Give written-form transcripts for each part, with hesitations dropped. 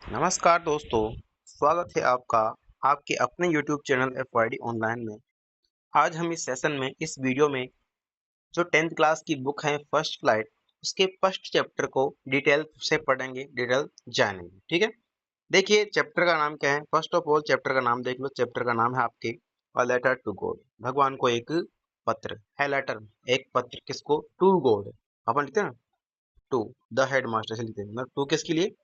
नमस्कार दोस्तों, स्वागत है आपका आपके अपने YouTube चैनल FYD ऑनलाइन में। आज हम इस सेशन में इस वीडियो में जो 10th क्लास की बुक है फर्स्ट फ्लाइट, उसके फर्स्ट चैप्टर को डिटेल से पढ़ेंगे, डिटेल जानेंगे। ठीक है, देखिए चैप्टर का नाम क्या है। फर्स्ट ऑफ ऑल चैप्टर का नाम देख लो। चैप्टर का नाम है आपके अ लेटर टू गॉड, भगवान को एक पत्र है। लेटर एक पत्र, किसको? To God. अपन लिखते हैं ना, टू द हेड मास्टर से लिखते हैं, मतलब टू किसके लिए?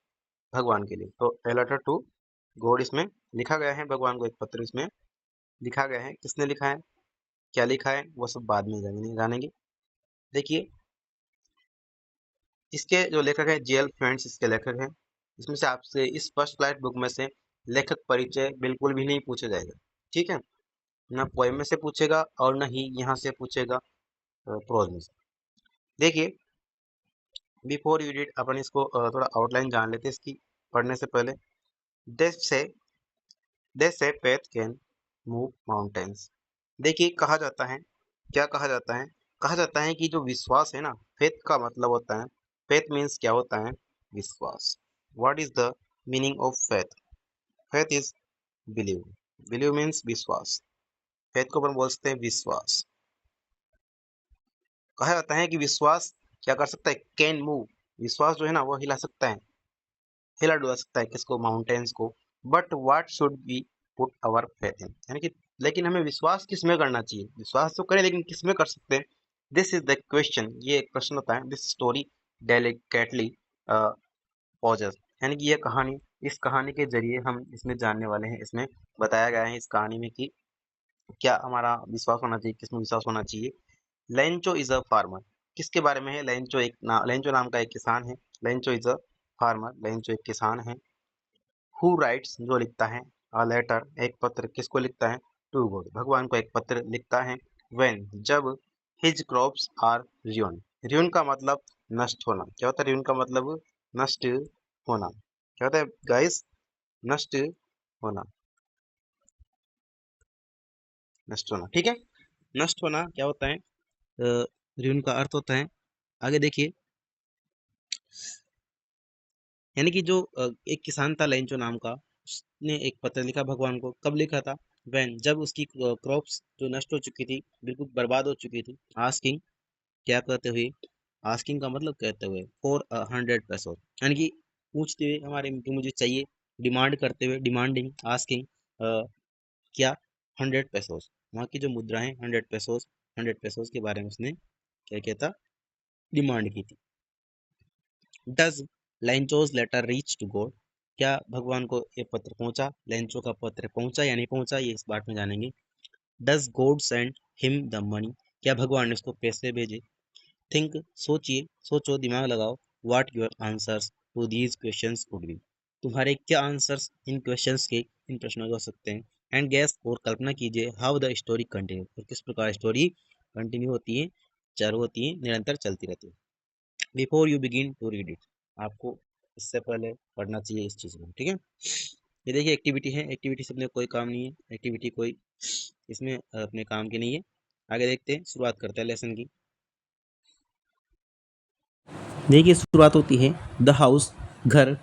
भगवान के लिए। तो ए लेटर टू गॉड इसमें लिखा गया है, भगवान को एक पत्र इसमें लिखा गया है। किसने लिखा है, क्या लिखा है, वो सब बाद में जानेंगे। देखिए, इसके जो लेखक है जेएल फ्रेंड्स इसके लेखक हैं। इसमें से आपसे इस फर्स्ट फ्लाइट बुक में से लेखक परिचय बिल्कुल भी नहीं पूछा जाएगा। ठीक है, ना पोएम में से पूछेगा और ना ही यहाँ से पूछेगा प्रोज में से। देखिए, बिफोर यू रीड अपन इसको थोड़ा आउटलाइन जान लेते हैं इसकी पढ़ने से पहले। दे से फेथ कैन मूव माउंटेन्स। देखिए, कहा जाता है, क्या कहा जाता है? कहा जाता है कि जो विश्वास है ना, फेथ का मतलब होता है, फेथ मीन्स क्या होता है? विश्वास। What is the meaning of faith? Faith is believe. Believe means विश्वास। फेथ को अपन बोल सकते हैं विश्वास। कहा जाता है कि विश्वास क्या कर सकता है? Can move. विश्वास जो है ना, वो हिला सकता है, हिला डुला सकता है किसको? माउंटेन्स को। But what should be put our faith in, यानी कि लेकिन हमें विश्वास किस में करना चाहिए? विश्वास तो करें, लेकिन किस में कर सकते हैं? दिस इज द क्वेश्चन, ये एक प्रश्न होता है। दिस स्टोरी डेलिकेटली पॉजेस, यानी कि यह कहानी, इस कहानी के जरिए हम इसमें जानने वाले हैं। इसमें बताया गया है इस कहानी में कि क्या हमारा विश्वास होना चाहिए, किसमें विश्वास होना चाहिए। लेंचो इज अ फार्मर, किसके बारे में है? लेंचो नाम का एक किसान है। Lencho is a farmer, Lencho एक किसान है। हु राइट्स, जो लिखता है। अ लेटर, एक पत्र, किसको लिखता है? टू गॉड, भगवान को एक पत्र लिखता है। व्हेन, जब। His crops are ruined, ruin का मतलब नष्ट होना। क्या होता है ruin का मतलब? नष्ट होना। क्या होता है गाइस? नष्ट होना, नष्ट होना। ठीक है, नष्ट होना क्या होता है? ruin का अर्थ होता है, आगे देखिए, यानी कि जो एक किसान था लेंचो नाम का, उसने एक पत्र लिखा भगवान को। कब लिखा था? वैन, जब उसकी क्रॉप्स जो नष्ट हो चुकी थी, बिल्कुल बर्बाद हो चुकी थी। आस्किंग, क्या कहते हुए? आस्किंग का मतलब कहते हुए, फॉर 100 पैसों, यानी कि पूछते हुए, हमारे जो मुझे चाहिए। डिमांड करते हुए, डिमांडिंग, आस्किंग, क्या? 100 पैसों, वहाँ की जो मुद्रा है 100 पैसों, 100 पैसों के बारे में उसने क्या किया था? डिमांड की थी। Does Lencho's letter reach to God, क्या भगवान को ये पत्र पहुंचा? लेंचो का पत्र पहुंचा या नहीं पहुंचा, ये इस बात में जानेंगे। Does God send him the money, क्या भगवान ने उसको पैसे भेजे? थिंक, सोचिए, सोचो, दिमाग लगाओ। What your answers to these questions would be, तुम्हारे क्या आंसर्स इन क्वेश्चंस के, इन प्रश्नों के हो सकते हैं। एंड गैस, और कल्पना कीजिए, हाउ द स्टोरी कंटिन्यू, और किस प्रकार स्टोरी कंटिन्यू होती है, चालू होती है, निरंतर चलती रहती है। Before you begin to read it, आपको इससे पहले पढ़ना चाहिए इस चीज़ को। ठीक है, ये देखिए एक्टिविटी है, एक्टिविटी से अपने कोई काम नहीं है, एक्टिविटी कोई इसमें अपने काम की नहीं है। आगे देखते हैं, शुरुआत करते हैं लेसन की। देखिए, शुरुआत होती है द हाउस, घर।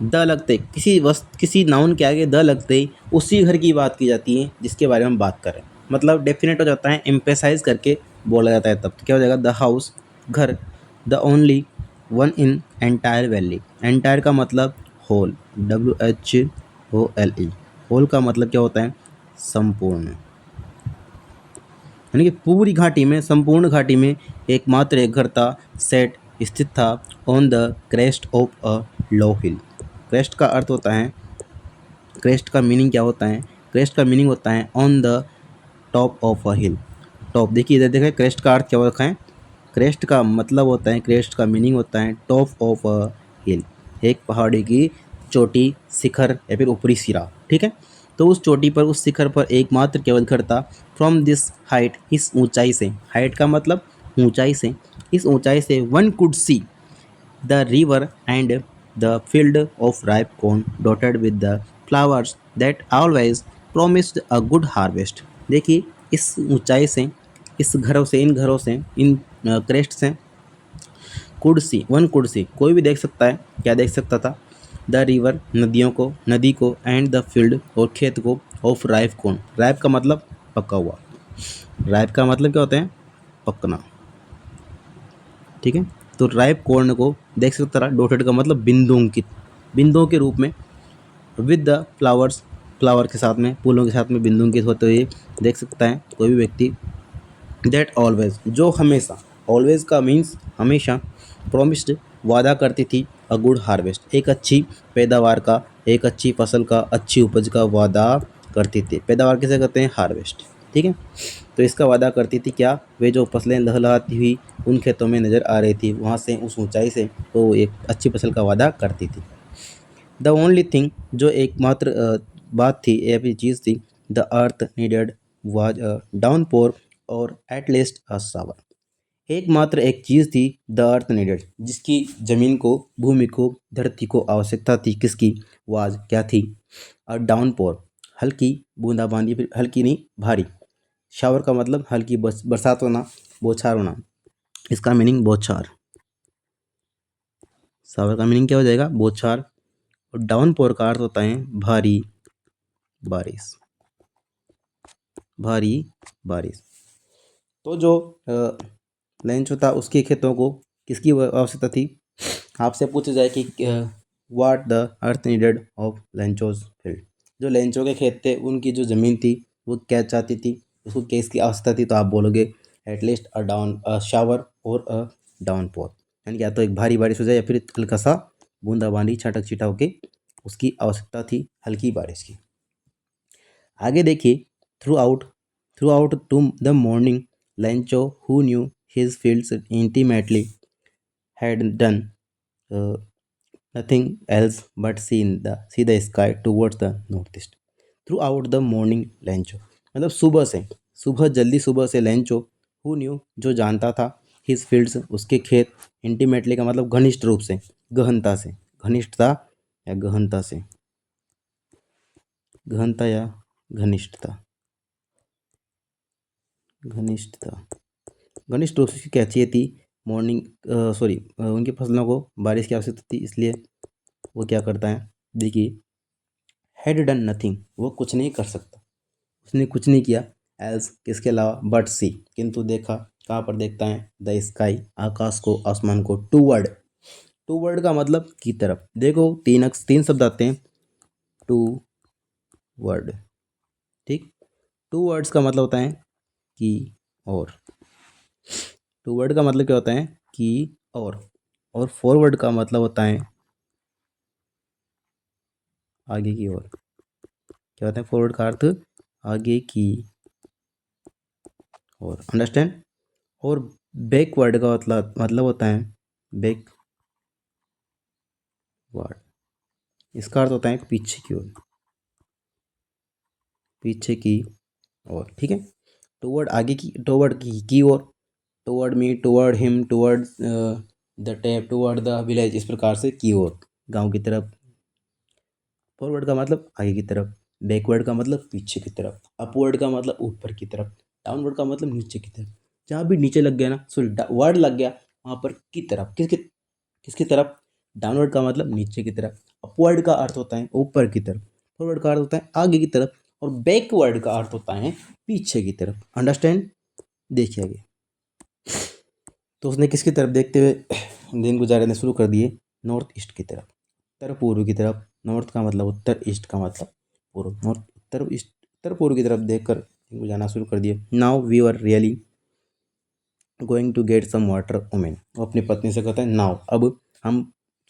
द लगते किसी वस्तु, किसी नाउन के आगे द लगते ही उसी घर की बात की जाती है जिसके बारे में हम बात कर रहे हैं। मतलब डेफिनेट हो जाता है, एम्पेसाइज करके बोला जाता है, तब तो क्या हो जाएगा? द हाउस, घर। The only one in entire valley, entire का मतलब होल, WHOLE। होल का मतलब क्या होता है? संपूर्ण, यानी कि पूरी घाटी में, संपूर्ण घाटी में एकमात्र एक घर था, सेट, स्थित था, on the crest of a low hill. Crest का अर्थ होता है, क्रेस्ट का मीनिंग क्या होता है? क्रेस्ट का मीनिंग होता है on the top of a hill. Top, देखिए इधर देखें, क्रेस्ट का अर्थ क्या होता है? क्रेस्ट का मतलब होता है, क्रेस्ट का मीनिंग होता है टॉप ऑफ अ हिल, एक पहाड़ी की चोटी, शिखर या फिर ऊपरी सिरा। ठीक है, तो उस चोटी पर, उस शिखर पर एकमात्र केवल घर था। फ्रॉम दिस हाइट, इस ऊंचाई से, हाइट का मतलब ऊंचाई से, इस ऊंचाई से one could see the river and the field of ripe corn dotted with the flowers that always promised a good harvest। देखिए, इस ऊंचाई से, इस घरों से, इन घरों से, इन क्रेस्ट से, कुर्सी, वन कुर्सी, कोई भी देख सकता है, क्या देख सकता था? द रिवर नदियों को, नदी को, एंड द फील्ड और खेत को, ऑफ राइप कॉर्न, राइप का मतलब पका हुआ, राइप का मतलब क्या होता है, पकना, ठीक है। तो राइप कॉर्न को देख सकते हैं, डॉटेड का मतलब बिंदुओं बिंदुओं के रूप में, विद द फ्लावर्स, फ्लावर के साथ में, फूलों के साथ में बिंदुओं होते हुए देख सकता है कोई भी व्यक्ति। दैट ऑलवेज, जो हमेशा, ऑलवेज का मीन्स हमेशा, प्रोमिस्ड, वादा करती थी, अ गुड हार्वेस्ट, एक अच्छी पैदावार का, एक अच्छी फसल का, अच्छी उपज का वादा करती थी। पैदावार किसे कहते हैं, हार्वेस्ट, ठीक है। तो इसका वादा करती थी क्या, वे जो फसलें लहलहाती हुई उन खेतों में नजर आ रही थी, वहाँ से उस ऊंचाई से, तो एक अच्छी फसल का वादा करती थी। द ओनली थिंग, जो एकमात्र बात थी, या फिर चीज़ थी, the earth needed was a downpour और एट लीस्ट अ शावर, एकमात्र एक चीज़ थी, द अर्थ नीडेड, जिसकी जमीन को, भूमि को, धरती को आवश्यकता थी, किसकी, वाज क्या थी, अ डाउनपोर, हल्की बूंदाबांदी, फिर हल्की नहीं भारी, शावर का मतलब हल्की बरसात होना, बौछार होना, इसका मीनिंग बौछार, शावर का मीनिंग क्या हो जाएगा, बौछार। और डाउनपोर का अर्थ होता है भारी बारिश, भारी बारिश। तो जो लेंचो था, उसके खेतों को किसकी आवश्यकता थी, आपसे पूछा जाए कि what the earth needed off Lencho's field, जो लेंचो के खेत थे उनकी जो ज़मीन थी वो क्या चाहती थी, उसको किसकी आवश्यकता थी, तो आप बोलोगे एटलीस्ट अ शावर और अ डाउन पोर, यानी या तो एक भारी बारिश हो जाए या फिर हल्का सा बूंदाबांदी छटक छिटा होके उसकी आवश्यकता थी, हल्की बारिश की। आगे देखिए, throughout, throughout to the morning, Lencho who knew his fields intimately had done uh, nothing else but see the sky towards the northeast. Throughout the morning, Lencho मतलब सुबह से, सुबह जल्दी सुबह से लेंचो, हु न्यू जो जानता था, हिज फील्ड्स उसके खेत, इंटीमेटली का मतलब घनिष्ठ रूप से, गहनता से, घनिष्ठता या गहनता से, गहनता या घनिष्ठता, घनिष्ठता, घनिष्ठ रूप से क्या चाहिए थी, मॉर्निंग, सॉरी, उनकी फसलों को बारिश की आवश्यकता थी, इसलिए वो क्या करता है, देखिए, हैड डन नथिंग, वो कुछ नहीं कर सकता, उसने कुछ नहीं किया, एल्स किसके अलावा, बट सी, किंतु देखा, कहाँ पर देखता है, द स्काई आकाश को, आसमान को, टूवर्ड, टूवर्ड का मतलब की तरफ, देखो तीन शब्द आते हैं, टू वर्ड, ठीक। टू वर्ड्स का मतलब होता है कि और, टू वर्ड का मतलब क्या होता है कि और फॉरवर्ड का मतलब होता है आगे की ओर, क्या होता है फॉरवर्ड का अर्थ, आगे की ओर, अंडरस्टैंड। और बैकवर्ड का मतलब होता है बैकवर्ड, इसका अर्थ होता है पीछे की ओर, पीछे की ओर, ठीक है। टुवर्ड आगे की, टुवर्ड की ओर, toward me, toward him, toward the tap, toward the village, इस प्रकार से की ओर, गांव की तरफ। फॉरवर्ड का मतलब आगे की तरफ, बैकवर्ड का मतलब पीछे की तरफ, अपवर्ड का मतलब ऊपर की तरफ, डाउनवर्ड का मतलब नीचे की तरफ। जहाँ भी नीचे लग गया ना, सॉरी वर्ड लग गया, वहाँ पर की तरफ, किसकी किसकी तरफ, डाउनवर्ड का मतलब नीचे की तरफ, अपवर्ड का अर्थ होता है ऊपर की तरफ, फॉरवर्ड का अर्थ होता है आगे की तरफ, और बैकवर्ड का अर्थ होता है पीछे की तरफ, अंडरस्टैंड। देखिए आगे, तो उसने किसकी तरफ देखते हुए दिन गुजारने शुरू कर दिए, नॉर्थ ईस्ट की तरफ, उत्तर पूर्व की तरफ। नॉर्थ का मतलब उत्तर, ईस्ट का मतलब पूर्व, नॉर्थ उत्तर ईस्ट, उत्तर पूर्व की तरफ देखकर दिन को जाना शुरू कर दिए। Now we are really going to get some water women, वो अपनी पत्नी से कहता है नाउ, अब हम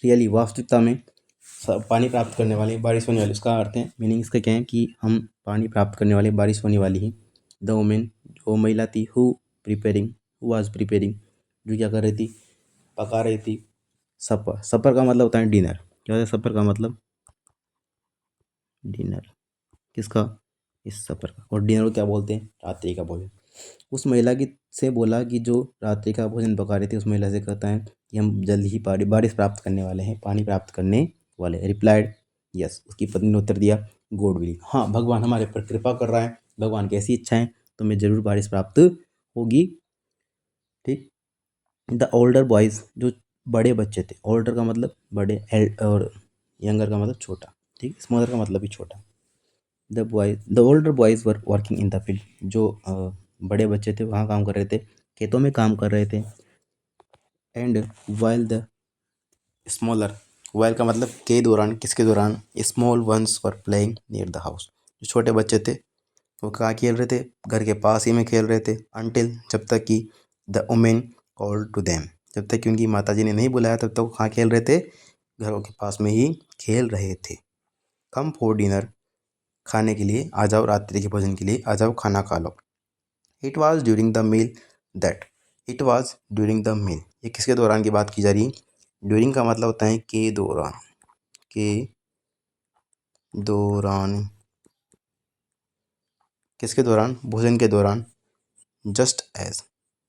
रियली वास्तविकता में पानी प्राप्त करने वाले, बारिश होने वाली, उसका अर्थ है, मीनिंग इसका क्या है कि हम पानी प्राप्त करने वाले, बारिश होने वाली है। द वुमेन, जो महिला थी, who preparing, who was preparing, जो क्या कर रही थी, पका रही थी, सपर, सपर का मतलब होता है डिनर, क्या होता है सपर का मतलब, डिनर, किसका, इस सफर का। और डिनर को क्या बोलते हैं, रात्रि का भोजन। उस महिला की से बोला कि जो रात्रि का भोजन पका रही थी, उस महिला से कहता है कि हम जल्द ही बारिश प्राप्त करने वाले हैं, पानी प्राप्त करने वाले, रिप्लाइड यस, उसकी पत्नी ने उत्तर दिया, गॉड विल, हाँ भगवान हमारे पर कृपा कर रहा है, भगवान की ऐसी इच्छा है तो हमें जरूर बारिश प्राप्त होगी, ठीक। द ओल्डर बॉयज़, जो बड़े बच्चे थे, ओल्डर का मतलब बड़े, और यंगर का मतलब छोटा, ठीक। स्मॉलर का मतलब भी छोटा। The older boys were working in the field, जो बड़े बच्चे थे वहाँ काम कर रहे थे, खेतों में काम कर रहे थे। And while the smaller, while का मतलब के दौरान, किसके दौरान, small ones were playing near the house, जो छोटे बच्चे थे वो कहाँ खेल रहे थे, घर के पास ही में खेल रहे थे। अनटिल, जब तक कि the women called to them, जब तक कि उनकी माताजी ने नहीं बुलाया तब तक वो कहाँ खेल रहे थे, घरों के पास में ही खेल रहे थे। कम फॉर डिनर, खाने के लिए आ जाओ, रात्रि के भोजन के लिए आ जाओ, खाना खा लो। It was during the meal that, it was during the meal, ये किसके दौरान की बात की जा रही है। ड्यूरिंग का मतलब होता है के दौरान, के दौरान, किसके दौरान, भोजन के दौरान। जस्ट एज,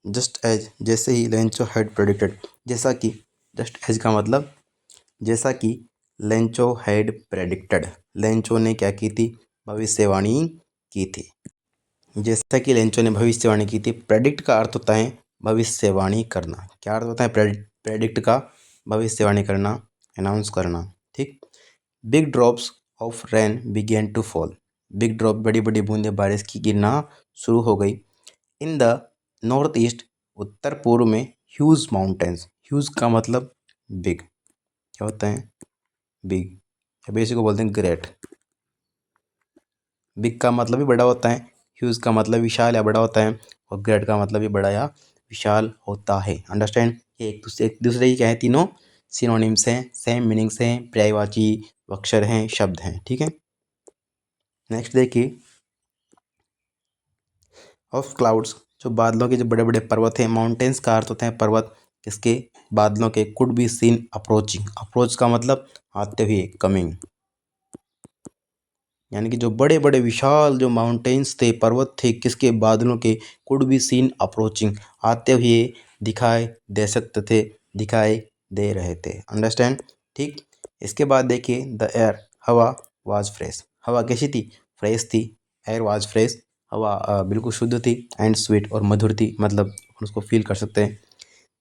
जस्ट एज जैसे ही, लेंचो हैड प्रेडिक्टेड, जैसा कि, जस्ट एज का मतलब जैसा कि, लेंचो हैड प्रेडिक्टेड, लेंचो ने क्या की थी, भविष्यवाणी की थी। जैसा कि लेंचो ने भविष्यवाणी की थी। प्रेडिक्ट का अर्थ होता है भविष्यवाणी करना। क्या अर्थ होता है प्रेडिक्ट का, भविष्यवाणी करना, अनाउंस करना, ठीक। Big drops of rain began to fall, big drop, बड़ी बड़ी बूंदें बारिश की गिरना शुरू हो गई। इन द नॉर्थ ईस्ट, उत्तर पूर्व में, ह्यूज माउंटेन्स, ह्यूज का मतलब बिग, क्या होता है, बिग, या बेसिक को बोलते हैं ग्रेट। बिग का मतलब भी बड़ा होता है, ह्यूज का मतलब विशाल या बड़ा होता है, और ग्रेट का मतलब भी बड़ा या विशाल होता है। अंडरस्टैंड, ये एक दूसरे की क्या है, तीनों सिनोनिम्स हैं, सेम मीनिंग्स हैं, पर्यायवाची अक्षर हैं, शब्द हैं, ठीक है। नेक्स्ट देखिए, ऑफ क्लाउड्स, जो बादलों के जो बड़े बड़े पर्वत हैं। माउंटेन्स का अर्थ होता है पर्वत, किसके, बादलों के। Could be seen approaching, approach का मतलब आते हुए, कमिंग, यानी कि जो बड़े बड़े विशाल जो माउंटेन्स थे, पर्वत थे, किसके, बादलों के। कुड बी सीन अप्रोचिंग, आते हुए दिखाई दे सकते थे, दिखाई दे रहे थे। अंडरस्टैंड, ठीक। इसके बाद देखिए, द एयर, हवा, वाज फ्रेश, हवा कैसी थी, फ्रेश थी। एयर वाज फ्रेश, हवा बिल्कुल शुद्ध थी। एंड स्वीट, और मधुर थी, मतलब उसको फील कर सकते हैं।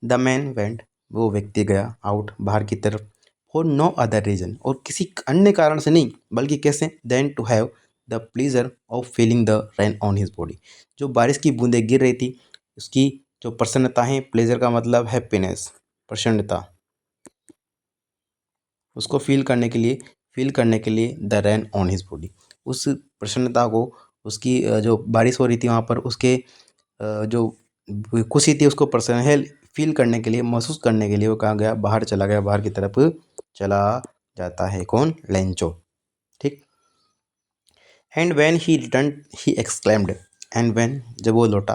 द मैन वेंट, वो व्यक्ति गया, आउट, बाहर की तरफ। फॉर नो अदर रीजन, और किसी अन्य कारण से नहीं, बल्कि कैसे, then to have the pleasure of feeling the rain on his body, जो बारिश की बूंदें गिर रही थी, उसकी जो प्रसन्नता है, प्लेजर का मतलब हैप्पीनेस, प्रसन्नता, उसको फील करने के लिए the rain on his body, उस प्रसन्नता को, उसकी जो बारिश हो रही थी वहाँ पर, उसके जो खुशी थी उसको पर्सनल फील करने के लिए, महसूस करने के लिए वो कहाँ गया, बाहर चला गया, बाहर की तरफ चला जाता है। कौन, लेंचो, ठीक। And when he return, he exclaimed, and when, जब वो लौटा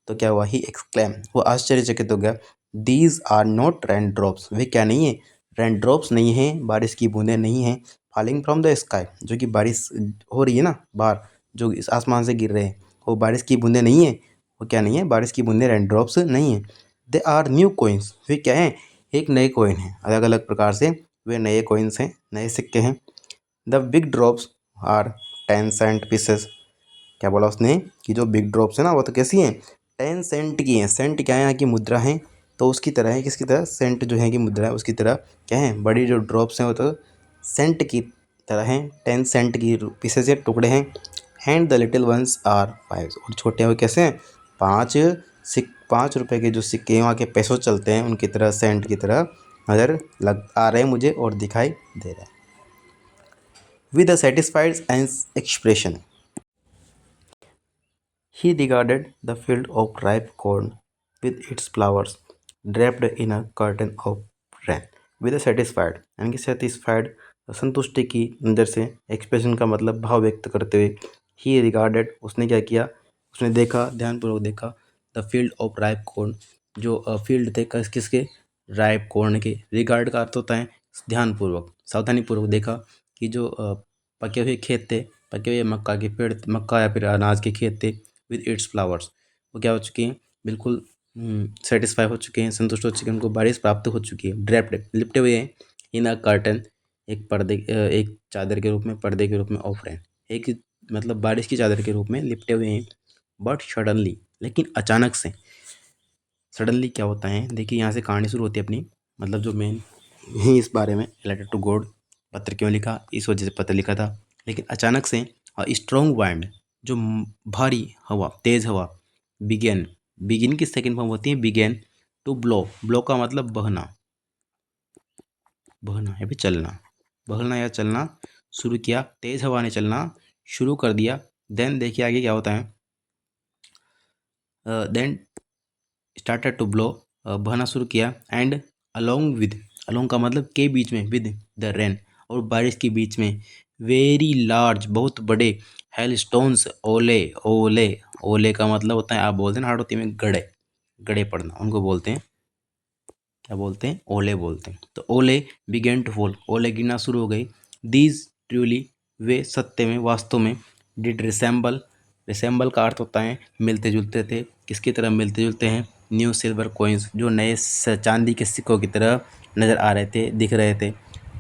तो क्या हुआ, ही एक्सक्लेम, वो आश्चर्यचकित हो गया। These are not rain drops, वे क्या नहीं है, रेन ड्रॉप्स नहीं है, बारिश की बूंदें नहीं हैं। फॉलिंग फ्रॉम द स्काई, जो कि बारिश हो रही है ना बाहर, जो इस आसमान से गिर रहे हैं, वो बारिश की बूंदें नहीं है, वो क्या नहीं है, बारिश की बूंदें रेन ड्रॉप्स नहीं है। दे आर न्यू कोइंस, वे क्या हैं, एक नए कोइन हैं, अलग अलग प्रकार से वे नए कोइंस हैं, नए सिक्के हैं। The big drops are 10 cent pieces, क्या बोला उसने, कि जो बिग ड्रॉप्स है ना वो तो कैसी हैं, 10 सेंट की हैं। सेंट क्या है, यहाँ की मुद्रा है, तो उसकी तरह है, किसकी तरह, सेंट जो है की मुद्रा है उसकी तरह क्या है, बड़ी जो ड्रॉप्स हैं वो तो सेंट की तरह हैं, 10 सेंट की पीसेस, या टुकड़े हैं। And the little ones are 5, और छोटे हुए कैसे हैं, 5 रुपए के जो सिक्के वहाँ के पैसों चलते हैं उनकी तरह, सेंट की तरह नज़र लग आ रहे हैं मुझे, और दिखाई दे रहा है। With a satisfied expression, he regarded the field of ripe corn with its flowers draped in a curtain of rain. With a satisfied, यानी कि satisfied, संतुष्टि की नज़र से, एक्सप्रेशन का मतलब भाव व्यक्त करते हुए, he regarded, उसने क्या किया, उसने देखा, ध्यानपूर्वक देखा, the field of ripe corn, जो फील्ड थे किसके, राइप कॉर्न के। रिगार्ड का अर्थ होता है ध्यानपूर्वक, सावधानीपूर्वक देखा, कि जो पके हुए खेत थे, पके हुए मक्का के पेड़, मक्का या फिर अनाज के खेत थे, विद इट्स फ्लावर्स, वो क्या हो चुके हैं, बिल्कुल सेटिस्फाई हो चुके हैं, संतुष्ट हो चुके हैं, उनको बारिश प्राप्त हो चुकी है। ड्रेप्ड, लिपटे हुए हैं, इन अ कर्टन, एक पर्दे, एक चादर के रूप में, पर्दे के रूप में, ऑफ रेन, एक मतलब बारिश की चादर के रूप में लिपटे हुए हैं। बट सडनली, लेकिन अचानक से, सडनली क्या होता है, देखिए यहाँ से कहानी शुरू होती है अपनी, मतलब जो मेन है इस बारे में, रिलेटेड टू गॉड, पत्र क्यों लिखा, इस वजह से पत्र लिखा था। लेकिन अचानक से स्ट्रॉन्ग वाइंड, जो भारी हवा, तेज हवा, बिगेन, बिगिन की सेकंड फॉर्म होती है बिगेन टू ब्लो, ब्लो का मतलब बहना, बहना या फिर चलना, बहना या चलना शुरू किया, तेज हवा ने चलना शुरू कर दिया। देन देखिए आगे क्या होता है, देन स्टार्टेड टू ब्लो, बहना शुरू किया, एंड अलोंग विद, अलोंग का मतलब के बीच में, विद द रेन, और बारिश के बीच में, वेरी लार्ज, बहुत बड़े, हेल स्टोन्स, ओले, ओले, ओले का मतलब होता है, आप बोलते हैं ना हाड़ोती में गड़े, गड़े पड़ना, उनको बोलते हैं, क्या बोलते हैं, ओले बोलते हैं। तो ओले बिगेन टू फॉल, ओले गिरना शुरू हो गई। दीज ट्रूली, वे सत्य में, वास्तव में, डिड रिसेंबल, रिसेंबल का अर्थ होता है मिलते जुलते थे, किसकी तरह मिलते जुलते हैं, न्यू सिल्वर कॉइन्स, जो नए चांदी के सिक्कों की तरह नज़र आ रहे थे, दिख रहे थे।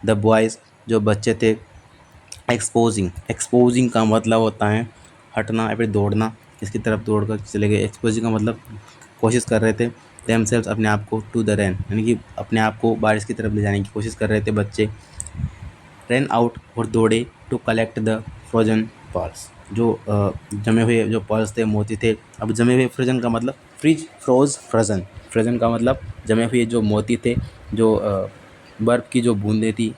द बॉयज़, जो बच्चे थे, एक्सपोजिंग, एक्सपोजिंग का मतलब होता है हटना या फिर दौड़ना, इसकी तरफ दौड़ कर चले गए। एक्सपोजिंग का मतलब कोशिश कर रहे थे, देमसेल्व्स, अपने आप को, टू द रेन, यानी कि अपने आप को बारिश की तरफ ले जाने की कोशिश कर रहे थे बच्चे। रन आउट, और दौड़े, to collect the frozen pearls, जो जमे हुए जो पर्ल्स थे, मोती थे। अब जमे हुए, फ्रोजन का मतलब फ्रिज, फ्रोज, फ्रोजन, फ्रोजन का मतलब जमे हुए जो मोती थे, जो बर्फ़ की जो बूंदें थी,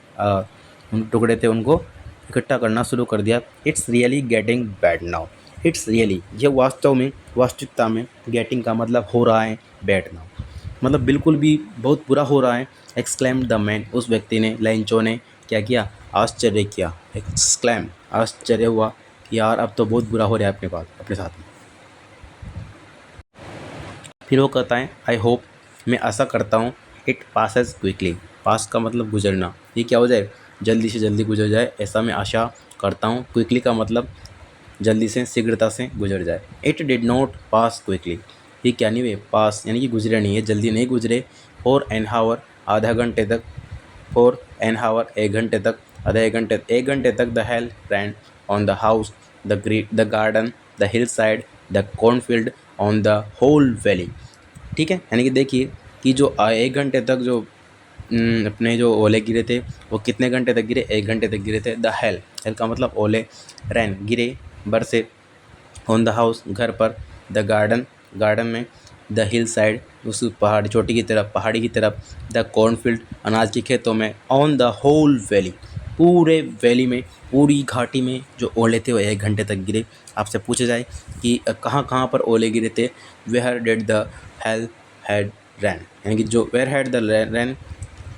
उन टुकड़े थे, उनको इकट्ठा करना शुरू कर दिया। It's really getting bad now, it's really, ये वास्तव में, वास्तविकता में, गेटिंग का मतलब हो रहा है, बैड नाउ मतलब बिल्कुल भी बहुत बुरा हो रहा है। एक्सक्लेम द मैन, उस व्यक्ति ने, लेंचो ने क्या किया, आश्चर्य किया, एक्सक्लेम, आश्चर्य हुआ कि यार अब तो बहुत बुरा हो रहा है अपने पास, अपने साथ में। फिर वो कहता है, आई होप, मैं आशा करता हूँ, इट पासेस क्विकली, पास का मतलब गुजरना, ये क्या हो जाए, जल्दी से जल्दी गुजर जाए, ऐसा मैं आशा करता हूँ। क्विकली का मतलब जल्दी से, शीघ्रता से गुजर जाए। It did not pass quickly, ये क्या नहीं हुए, पास यानी कि गुजरे नहीं है, जल्दी नहीं गुजरे। फॉर एन हावर, आधा घंटे तक, फॉर एन हावर, एक घंटे तक, आधे एक घंटे तक, the hail ran on the house, the garden, the hillside, the cornfield, on the whole valley. ठीक है, यानी कि देखिए कि जो 1 घंटे तक जो अपने जो ओले गिरे थे, वो कितने घंटे तक गिरे, 1 घंटे तक गिरे थे। द हेल, हेल का मतलब ओले, रैन गिरे, बरसे, ऑन द हाउस घर पर, द गार्डन, गार्डन में, द हिल साइड, उस पहाड़ी चोटी की तरफ, पहाड़ी की तरफ, द कॉर्नफील्ड, अनाज के खेतों में, ऑन द होल वैली, पूरे वैली में, पूरी घाटी में जो ओले थे वो 1 घंटे तक गिरे। आपसे पूछा जाए कि कहाँ कहाँ पर ओले गिरे थे, where did the hail had ran, यानी कि जो where had the ran,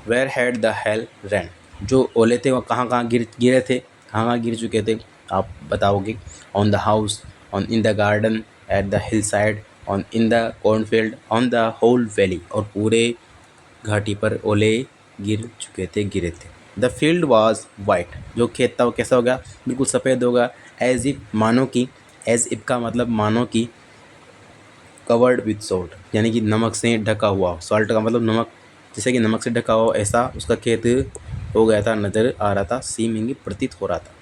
where had the hail ran, जो ओले थे वो कहाँ कहाँ गिरे थे, कहाँ कहाँ गिर चुके थे, आप बताओगे। On the house, on in the garden, at the hillside, on in the cornfield, on the whole valley, और पूरे घाटी पर ओले गिर चुके थे, गिरे थे। द फील्ड वॉज वाइट, जो खेत था वो कैसा हो गया, बिल्कुल सफ़ेद होगा। एज इफ, मानो कि, एज इफ का मतलब मानो कि, कवर्ड विथ सॉल्ट, यानी कि नमक से ढका हुआ, सॉल्ट का मतलब नमक, जैसे कि नमक से ढका हुआ, ऐसा उसका खेत हो गया था, नज़र आ रहा था, सीमिंग प्रतीत हो रहा था।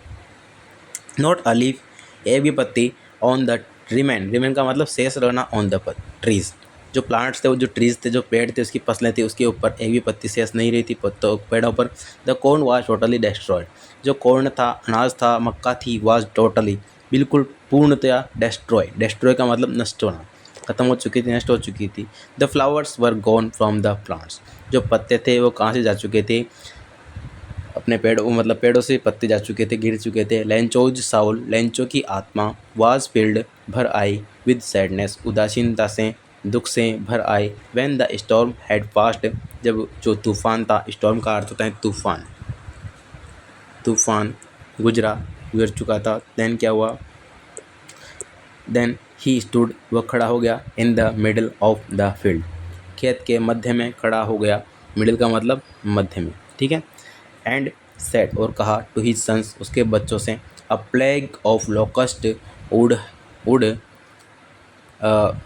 नॉट अ लीफ, एक भी पत्ती, ऑन द रिमेन, रिमेन का मतलब शेष रहना, ऑन द ट्रीज, जो प्लांट्स थे, वो जो ट्रीज थे, जो पेड़ थे, उसकी फसलें थी, उसके ऊपर एक भी पत्ती शेष नहीं रही थी पेड़ों पर। The corn was totally destroyed, जो कॉर्न था, अनाज था, मक्का थी, वाज टोटली, बिल्कुल पूर्णतया डिस्ट्रॉय, डिस्ट्रॉय का मतलब नष्ट होना, खत्म हो चुकी थी, नष्ट हो चुकी थी। The flowers were gone from the plants, जो पत्ते थे वो कहाँ से जा चुके थे, अपने पेड़ों, मतलब पेड़ों से पत्ते जा चुके थे, गिर चुके थे। लेंचोज साउल, लेंचो की आत्मा, वाज फील्ड, भर आई, विद सैडनेस, उदासीनता से, दुख से भर आई। When the storm had passed, जब जो तूफान था, स्टॉर्म का अर्थ होता है तूफान, तूफान गुजरा, गुजर चुका था। देन क्या हुआ, देन ही स्टूड, वह खड़ा हो गया, इन the middle of the field, खेत के मध्य में खड़ा हो गया, मिडिल का मतलब मध्य में, ठीक है। एंड सेड, और कहा, टू हिज सन्स, उसके बच्चों से, अ plague of locust would would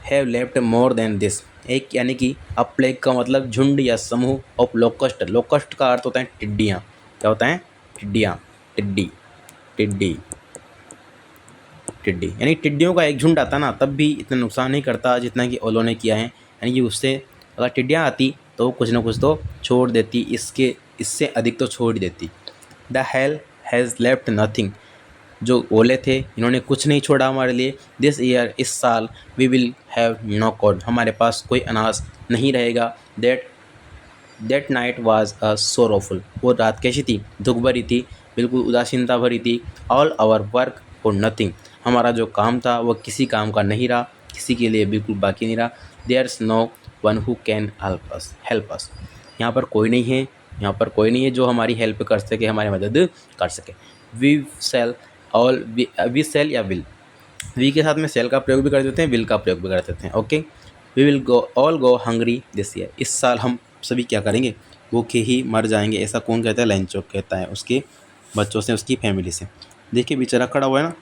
have left more than this, एक यानी कि अ प्लेग का मतलब झुंड या समूह, ऑफ लोकस्ट, लोकस्ट का अर्थ होता है टिड्डियाँ, क्या होता है, टिड्डियाँ, टिड्डी, टिड्डी, टिड्डी, यानी टिड्डियों का एक झुंड आता ना, तब भी इतना नुकसान नहीं करता जितना कि ओलों ने किया है, यानी कि उससे अगर टिड्डियाँ आती तो कुछ ना कुछ तो छोड़ देती, इसके इससे अधिक तो छोड़ ही देती। The hell has left nothing, जो ओले थे इन्होंने कुछ नहीं छोड़ा हमारे लिए। दिस ईयर, इस साल, we will have no corn, हमारे पास कोई अनाज नहीं रहेगा। That night was a sorrowful, वो रात कैसी थी, दुख भरी थी, बिल्कुल उदासीनता भरी थी। All our work for nothing, हमारा जो काम था वो किसी काम का नहीं रहा, किसी के लिए बिल्कुल बाकी नहीं रहा। There's no one who can help us, यहाँ पर कोई नहीं है, यहाँ पर कोई नहीं है जो हमारी हेल्प कर सके, हमारी मदद कर सके। We sell all, we sell या विल, वी के साथ में सेल का प्रयोग भी कर देते हैं, विल का प्रयोग भी कर देते हैं। Okay, we will go all go hungry this year, इस साल हम सभी क्या करेंगे, भूखे ही मर जाएंगे। ऐसा कौन कहता है, लेंचो कहता है उसके बच्चों से, उसकी फैमिली से। देखिए बेचारा खड़ा हुआ है ना,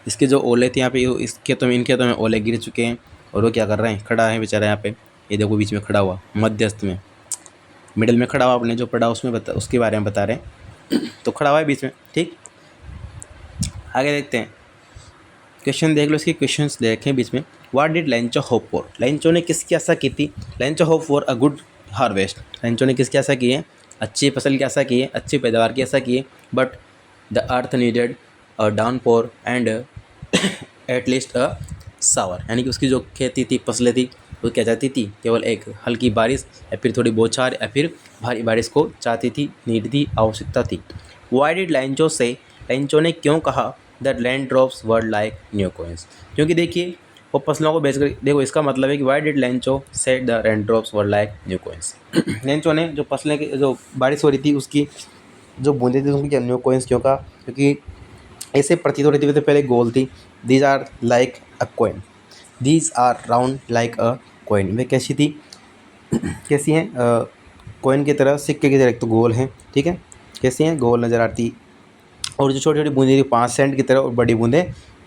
इसके जो ओले थे यहाँ पे, इसके तो इनके तो में ओले गिर चुके हैं, और वो क्या कर रहे हैं, खड़ा है बेचारा यहाँ पे। ये देखो बीच में खड़ा हुआ, मध्यस्थ में, मिडिल में खड़ा हुआ, आपने जो पढ़ा उसमें उसके बारे में बता रहे हैं। तो खड़ा हुआ है बीच में, ठीक। आगे देखते हैं, क्वेश्चन देख लो, इसके क्वेश्चंस देखें बीच में। What did Lencho hope for, Lencho ने किसकी आशा की थी। Lencho hope for a good harvest, Lencho ने किसकी आशा की है, अच्छी फसल की आशा की है, अच्छी पैदावार की आशा की है। But the earth needed a downpour and at least a shower, यानी कि उसकी जो खेती थी, फसलें थी, वो क्या चाहती थी, केवल एक हल्की बारिश या फिर थोड़ी बौछार या फिर भारी बारिश को चाहती थी, नीड थी, आवश्यकता थी। वाई डिड लेंचो से, लेंचो ने क्यों कहा the land drops word like new coins, क्योंकि देखिए वो फसलों को बेचकर, देखो इसका मतलब है कि why did Lencho said the rain drops word like new coins, Lencho ने जो फसलें की जो बारिश हो रही थी उसकी जो बूंदें थी उसकी क्या न्यू कोइंस क्यों कहा, क्योंकि ऐसे प्रतीत हो रही थी, तो पहले गोल थी। These are like a coin, these are round like a coin, वे कैसी थी, कैसी हैं, कोइन की तरह, सिक्के की तरह, एक तो गोल हैं, ठीक है, कैसी हैं, गोल नज़र आती। और जो छोटी छोटी बूंदें थी 5 सेंट की तरह, और बड़ी बूंदें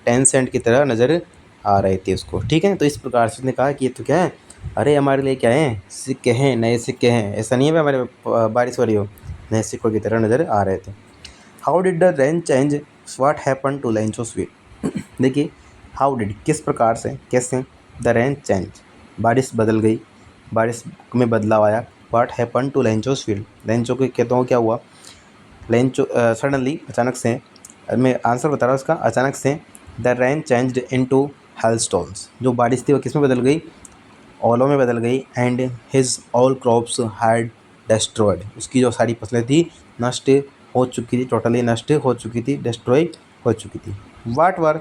10 सेंट की तरह नज़र आ रही थी उसको, ठीक है। तो इस प्रकार से उसने कहा कि ये तो क्या है, अरे हमारे लिए क्या है, सिक्के हैं, नए सिक्के हैं, ऐसा नहीं है हमारे बारिश हो रही हो, नए सिक्कों की तरह नज़र आ रहे थे। How did the rain change, what happen to Lencho sweet, देखिए हाउ डिड, किस प्रकार से, कैसे, द रेन चेंज, बारिश बदल गई, बारिश में बदलाव आया। What happen to Lencho sweet, लेंचो के खेतों को क्या हुआ, लेंचो सडनली, अचानक से, मैं आंसर बता रहा हूँ इसका, अचानक से द रेन चेंज्ड इनटू हेलस्टॉर्म्स, जो बारिश थी वो किस में बदल गई, ओलों में बदल गई। And his all crops had destroyed, उसकी जो सारी फसलें थी नष्ट हो चुकी थी, टोटली नष्ट हो चुकी थी, डिस्ट्रॉय हो चुकी थी। वाट वर,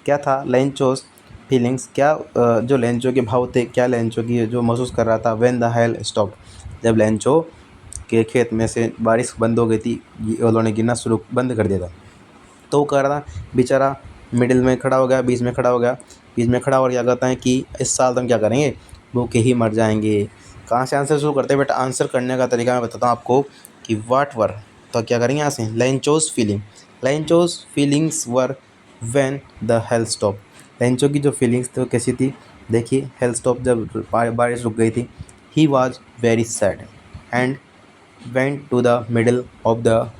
क्या था, लेंचोस फीलिंग्स, क्या जो लेंचो के भाव थे, क्या लेंचो की जो महसूस कर रहा था। व्हेन द हेल स्टॉप, जब लेंचो के खेत में से बारिश बंद हो गई थी, ओलों ने गिरना शुरू बंद कर दिया था, तो वो कह रहा था बेचारा, मिडिल में खड़ा हो गया, बीच में खड़ा हो गया, बीच में खड़ा और क्या कहता है कि इस साल तो हम क्या करेंगे, भूखे ही मर जाएंगे। कहाँ से आंसर शुरू करते हैं बेटा, आंसर करने का तरीका मैं बताता हूँ आपको कि वाट वर, तो क्या करेंगे यहाँ से, Lencho's feeling, Lencho's feelings were when the hail stop, Lencho की जो फीलिंग्स थी वो कैसी थी, देखिए हेल स्टॉप, जब बारिश रुक गई थी। He was very sad and went to the middle of the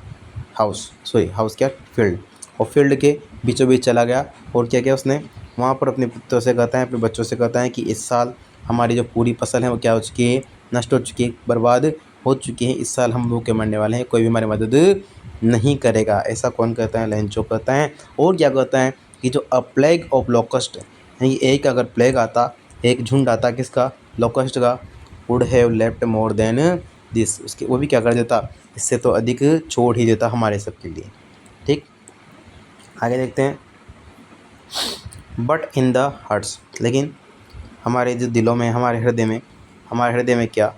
house, sorry house क्या, फील्ड, और फील्ड के बीचों बीच चला गया। और क्या किया उसने, वहाँ पर अपने पुत्रों से कहता है, अपने बच्चों से कहता है कि इस साल हमारी जो पूरी फसल है वो क्या हो चुकी है, नष्ट हो चुकी है, बर्बाद हो चुकी है, इस साल हम भूखे मरने वाले हैं, कोई भी हमारी मदद नहीं करेगा। ऐसा कौन कहता है, लेंचो कहता है। और क्या कहता है कि जो अ प्लेग ऑफ लोकस्ट, यानी एक अगर प्लेग आता, एक झुंड आता किसका, लोकस्ट का, would have left more than this, उसके वो भी क्या कर देता, इससे तो अधिक छोड़ ही देता हमारे सबके लिए, ठीक। आगे देखते हैं, बट इन द हार्ट्स, लेकिन हमारे जो दिलों में, हमारे हृदय में, हमारे हृदय में क्या,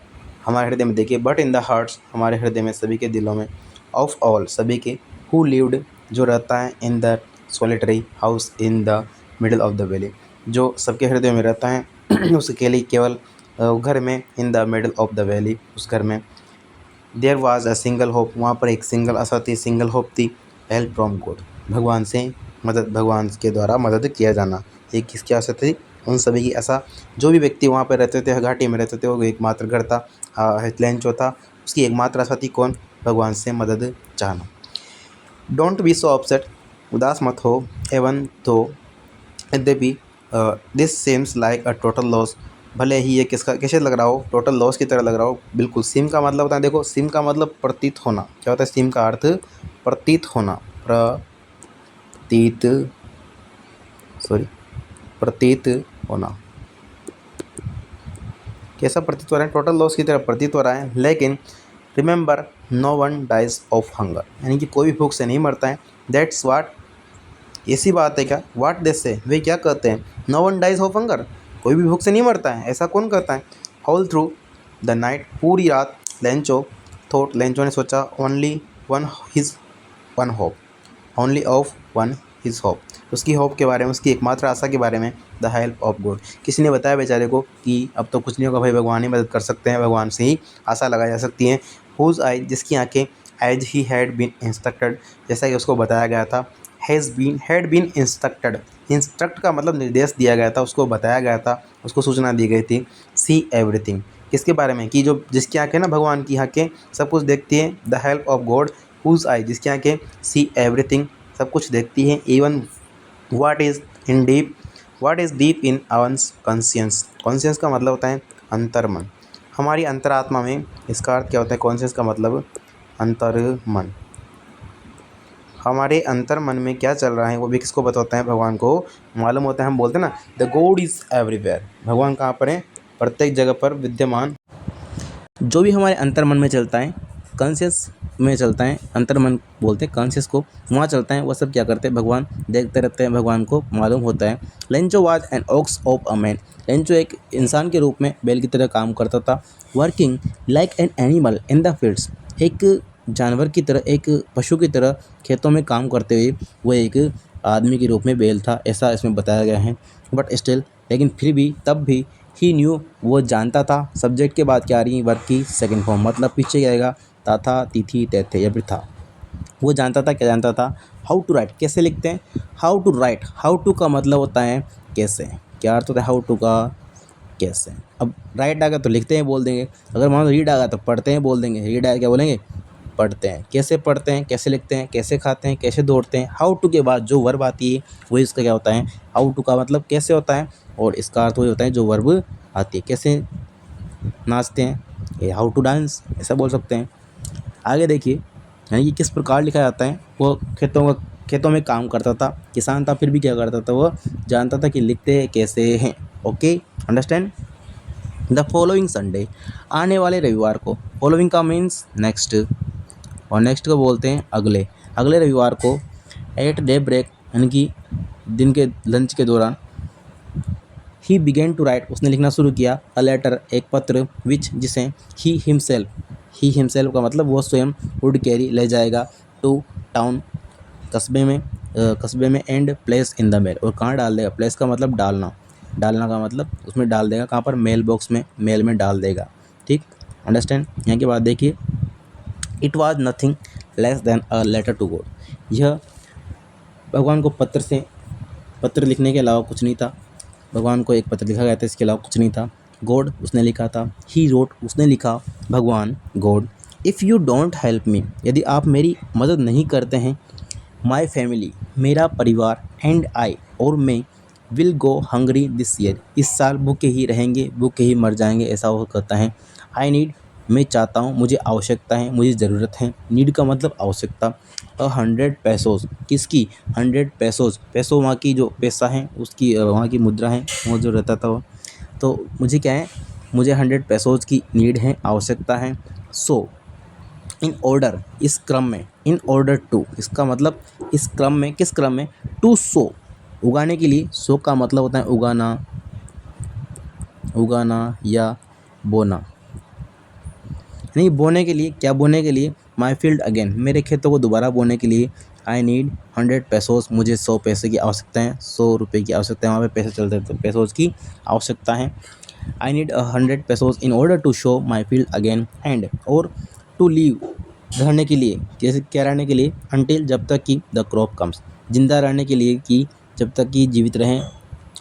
हमारे हृदय में देखिए, बट इन द हार्ट्स, हमारे हृदय में, सभी के दिलों में, ऑफ ऑल, सभी के, हु लिव्ड, जो रहता है, in the solitary house in the middle of the valley, जो सबके हृदय में रहता है उस अकेले केवल घर में, in the middle of the valley, उस घर में। There was a single hope, वहाँ पर एक सिंगल आशा थी, सिंगल होप थी, हेल्प फ्रॉम गॉड, भगवान से मदद, भगवान के द्वारा मदद किया जाना। एक किसकी आशा थी, उन सभी की आशा, जो भी व्यक्ति वहाँ पर रहते थे, घाटी में रहते थे, वो एकमात्र घर था, लेंचो था, उसकी एकमात्र आशा थी कौन, भगवान से मदद चाहना। डोंट बी सो अपसेट, उदास मत हो, एवन तो यद्यपि this seems like a total loss, भले ही ये किसका कैसे लग रहा हो, टोटल लॉस की तरह लग रहा हो, बिल्कुल। सिम का मतलब होता है, देखो सिम का मतलब प्रतीत होना। क्या होता है सिम का अर्थ? प्रतीत होना। प्रतीत सॉरी प्रतीत होना। कैसा प्रतीत हो रहा है? टोटल लॉस की तरह प्रतीत हो रहा है। लेकिन remember, no one dies of hunger, यानी कि कोई भी भूख से नहीं मरता है। दैट्स वाट, ऐसी बात है क्या? वाट दे से, वे क्या कहते हैं? No one dies of hunger, कोई भी भूख से नहीं मरता है, ऐसा कौन कहता है? ऑल थ्रू द नाइट, पूरी रात, लेंचो थॉट, लेंचो ने सोचा, only one his one hope, only of one his hope, उसकी होप के बारे में, उसकी एकमात्र आशा के बारे में, द हेल्प ऑफ गॉड, किसी ने बताया बेचारे को कि अब तो कुछ नहीं होगा भाई, भगवान ही मदद कर सकते हैं, भगवान से ही आशा लगाई जा सकती है। हुज आई, जिसकी आंखें, as he had been instructed, जैसा कि उसको बताया गया था। हैड बीन इंस्ट्रक्टेड, इंस्ट्रक्ट का मतलब निर्देश दिया गया था, उसको बताया गया था, उसको सूचना दी गई थी। सी एवरीथिंग, किसके बारे में? कि जो जिसकी आंखें ना, भगवान की आंखें सब कुछ देखती हैं। The help of God, whose eye, जिसकी आंखें, सी एवरीथिंग, सब कुछ देखती हैं। Even what is in deep, what is deep in ours conscience, conscience का मतलब होता है अंतर्मन, हमारी अंतरात्मा में। इसका अर्थ क्या होता है? कॉन्शियस का मतलब अंतर्मन, हमारे अंतर मन में क्या चल रहा है वो भी किसको पता होता है? भगवान को मालूम होता है। हम बोलते हैं ना, द गॉड इज़ एवरीवेयर, भगवान कहाँ पर है? प्रत्येक जगह पर विद्यमान। जो भी हमारे अंतर मन में चलता है, कॉन्शियस में चलता है, अंतर मन बोलते हैं कॉन्शियस को, वहाँ चलता है, वो सब क्या करते हैं? भगवान देखते रहते हैं, भगवान को मालूम होता है। Lencho was an ox of a man, Lencho एक इंसान के रूप में बैल की तरह काम करता था। Working like an animal in the fields, एक जानवर की तरह, एक पशु की तरह खेतों में काम करते हुए वो एक आदमी के रूप में बैल था, ऐसा इसमें बताया गया है। बट स्टिल, लेकिन फिर भी, तब भी, ही न्यू, वो जानता था। सब्जेक्ट के बाद क्या आ रही है? वर्ब की सेकंड फॉर्म, मतलब पीछे क्या आएगा? ताथा, तिथि, तैथे या था। वो जानता था, क्या जानता था? हाउ टू राइट, कैसे लिखते हैं? How to write, how to का मतलब होता है कैसे। क्या अर्थ होता है हाउ टू का? कैसे। अब राइट आ गया तो लिखते हैं बोल देंगे, अगर मान लो रीड आ गया तो पढ़ते हैं बोल देंगे, रीड आया क्या बोलेंगे? पढ़ते हैं। कैसे पढ़ते हैं, कैसे लिखते हैं, कैसे खाते हैं, कैसे दौड़ते हैं। हाउ टू के बाद जो वर्ब आती है वही इसका क्या होता है? हाउ टू का मतलब कैसे होता है, और इसका अर्थ वही होता है जो वर्ब आती है। कैसे नाचते हैं, ये हाउ टू डांस, ऐसा बोल सकते हैं। आगे देखिए, यानी कि किस प्रकार लिखा जाता है। वो खेतों में काम करता था, किसान था, फिर भी क्या करता था? वो जानता था कि लिखते कैसे हैं। Okay, understand. The following Sunday, आने वाले रविवार को, फॉलोइंग का मीन्स नेक्स्ट, और नेक्स्ट को बोलते हैं अगले। अगले रविवार को, एट डे ब्रेक, यानी कि दिन के लंच के दौरान, ही बिगेन टू राइट, उसने लिखना शुरू किया, अ लेटर, एक पत्र, विच, जिसे, ही हिमसेल्फ का मतलब वो स्वयं, वुड कैरी, ले जाएगा, टू टाउन, कस्बे में, कस्बे में, and place in the mail, और कहाँ डाल देगा? प्लेस का मतलब डालना, डालना का मतलब उसमें डाल देगा, कहाँ पर? मेल बॉक्स में, मेल में डाल देगा। ठीक, अंडरस्टैंड। यहाँ के बाद देखिए, it was nothing less than a letter to God, यह भगवान को पत्र लिखने के अलावा कुछ नहीं था। भगवान को एक पत्र लिखा गया था, इसके अलावा कुछ नहीं था। गॉड, उसने लिखा था। ही रोट, उसने लिखा। भगवान, God. If you don't help me, यदि आप मेरी मदद नहीं करते हैं, माई फैमिली, मेरा परिवार, एंड आई, और मैं, will go hungry this year, इस साल भूखे ही रहेंगे, भूखे ही मर जाएंगे, ऐसा वो कहता है। आई नीड, मैं चाहता हूँ, मुझे आवश्यकता है, मुझे ज़रूरत है। नीड का मतलब आवश्यकता। 100 पैसोज, किसकी? 100 पैसोज, पैसों वहाँ की जो पैसा है उसकी, वहाँ की मुद्रा है, वो जो रहता था वो। तो मुझे क्या है? मुझे 100 पैसोज की नीड है, आवश्यकता है। सो इन ऑर्डर, इस क्रम में, इन ऑर्डर टू, इसका मतलब इस क्रम में, किस क्रम में? टू सो, उगाने के लिए। सो का मतलब होता है उगाना, उगाना या बोना, नहीं बोने के लिए। क्या बोने के लिए? माई फील्ड अगेन, मेरे खेतों को दोबारा बोने के लिए। आई नीड 100 पैसोज, मुझे 100 पैसे की आवश्यकता है, 100 रुपये की आवश्यकता है, वहाँ पे पैसे चलते हैं तो पैसोज की आवश्यकता है। I need 100 pesos in order to show my field again, and, और टू लीव, रहने के लिए। जैसे क्या रहने के लिए? अनटिल, जब तक कि द क्रॉप कम्स, जिंदा रहने के लिए, कि जब तक कि जीवित रहें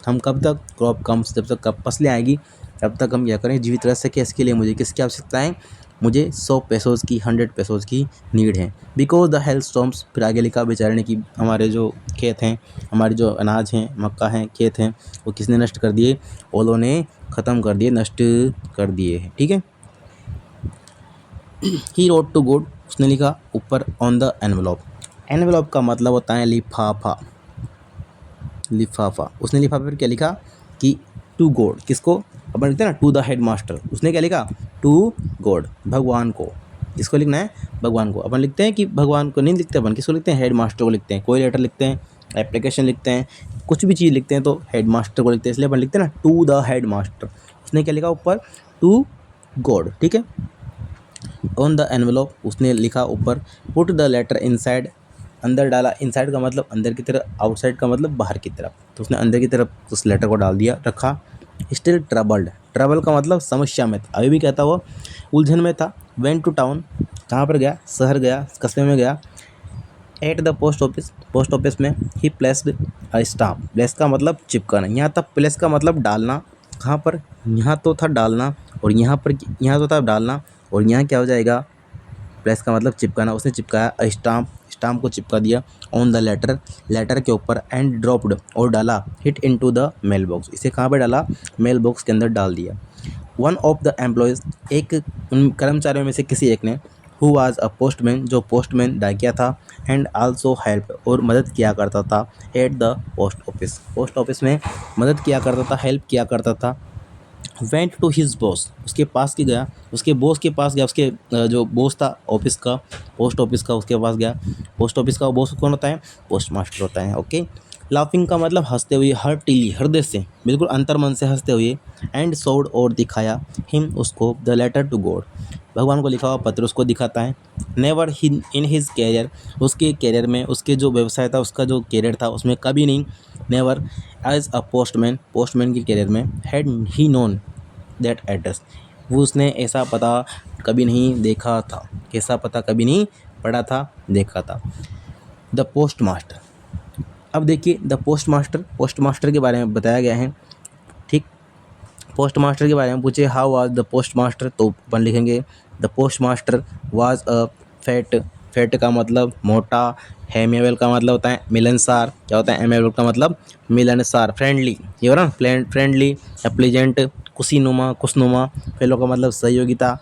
हम। कब तक? क्रॉप कम्स, जब तक फसलें आएगी तब तक हम क्या करें? जीवित रह सके। इसके लिए मुझे किसकी आवश्यकता है? मुझे 100 पैसोज़ की 100 पैसोज़ की नीड है। बिकॉज द हेल्थ स्टॉर्म्स, फिर आगे लिखा बेचारे ने कि हमारे जो खेत हैं, हमारे जो अनाज हैं, मक्का हैं, खेत हैं, वो किसने नष्ट कर दिए? ओलों ने ख़त्म कर दिए, नष्ट कर दिए हैं। ठीक है। ही रोट टू गॉड, उसने लिखा ऊपर ऑन द एनवेलप। एनवेलप का मतलब होता है लिफाफा, लिफाफा। उसने लिफाफे पर क्या लिखा कि टू गॉड, किसको? अपन लिखते हैं ना टू द हेड मास्टर, उसने क्या लिखा? टू गॉड, भगवान को। किसको लिखना है? भगवान को। अपन लिखते हैं कि भगवान को नहीं लिखते, अपन किसको लिखते हैं? हेड मास्टर को लिखते हैं। कोई लेटर लिखते हैं, एप्लीकेशन लिखते हैं, कुछ भी चीज़ लिखते हैं तो हेड मास्टर को लिखते हैं, इसलिए अपन लिखते हैं ना टू द हेड मास्टर। उसने क्या लिखा ऊपर? To God. ठीक है। ऑन द एनवेलप, उसने लिखा ऊपर पुट द लेटर इनसाइड, अंदर डाला। इनसाइड का मतलब अंदर की तरफ, आउटसाइड का मतलब बाहर की तरफ, तो उसने अंदर की तरफ उस लेटर को डाल दिया, रखा। स्टिल ट्रबल्ड, ट्रबल का मतलब समस्या में था, अभी भी कहता वो उलझन में था। वेंट टू टाउन, कहाँ पर गया? शहर गया, कस्बे में गया। At the post office, post office में ही प्लेस्ड अ स्टाम्प। प्लेस का मतलब चिपकाना, यहाँ तक प्लेस का मतलब डालना। कहाँ पर? यहाँ तो था डालना, और यहाँ पर, यहाँ तो था डालना, और यहाँ क्या हो जाएगा? प्लेस का मतलब चिपकाना। उसने चिपकाया अ स्टाम्प, स्टाम्प को चिपका दिया ऑन द लेटर, लेटर के ऊपर। एंड ड्रॉप्ड, और डाला it into the mail box, इसे कहाँ पे डाला? मेल बॉक्स के अंदर डाल दिया। वन ऑफ द एम्प्लॉयज़, एक उन कर्मचारियों में से किसी एक ने, हु वाज अ पोस्टमैन, जो पोस्टमैन डाकिया था, एंड आल्सो हेल्प, और मदद किया करता था, eight the post office, post office में मदद किया करता था, हेल्प किया करता था। वेंट टू हिज बॉस, उसके पास की गया, उसके बॉस के पास गया, उसके जो बॉस था ऑफिस का, पोस्ट ऑफिस का, उसके पास गया। पोस्ट ऑफिस का बॉस कौन होता है? पोस्ट मास्टर होता है। ओके। लाफिंग का मतलब हंसते हुए, हर्टिली, हृदय से, बिल्कुल अंतर्मन से हंसते हुए। एंड सोड, और दिखाया, हिम, उसको, द लेटर टू गॉड, भगवान को लिखा हुआ पत्र उसको दिखाता है। नेवर इन हिज कैरियर, उसके कैरियर में, उसके जो व्यवसाय था, उसका जो कैरियर था, उसमें कभी नहीं, never as a postman, postman के कैरियर में, had he known that address, वो उसने ऐसा पता कभी नहीं देखा था, कैसा पता कभी नहीं पढ़ा था, देखा था। द पोस्ट मास्टर, अब देखिए the post master, post master के बारे में बताया गया है। ठीक। पोस्ट मास्टर के बारे में पूछे how was the post master, तो अपन लिखेंगे the post master was a fat, fat का मतलब मोटा, एमेबल का मतलब होता है मिलनसार, क्या होता है? एमेबल का मतलब मिलनसार, फ्रेंडली, ये हो ना, फ्रेंडली, प्लेजेंट, खुशीनुमा, खुशनुमा, फेलो का मतलब सहयोगिता,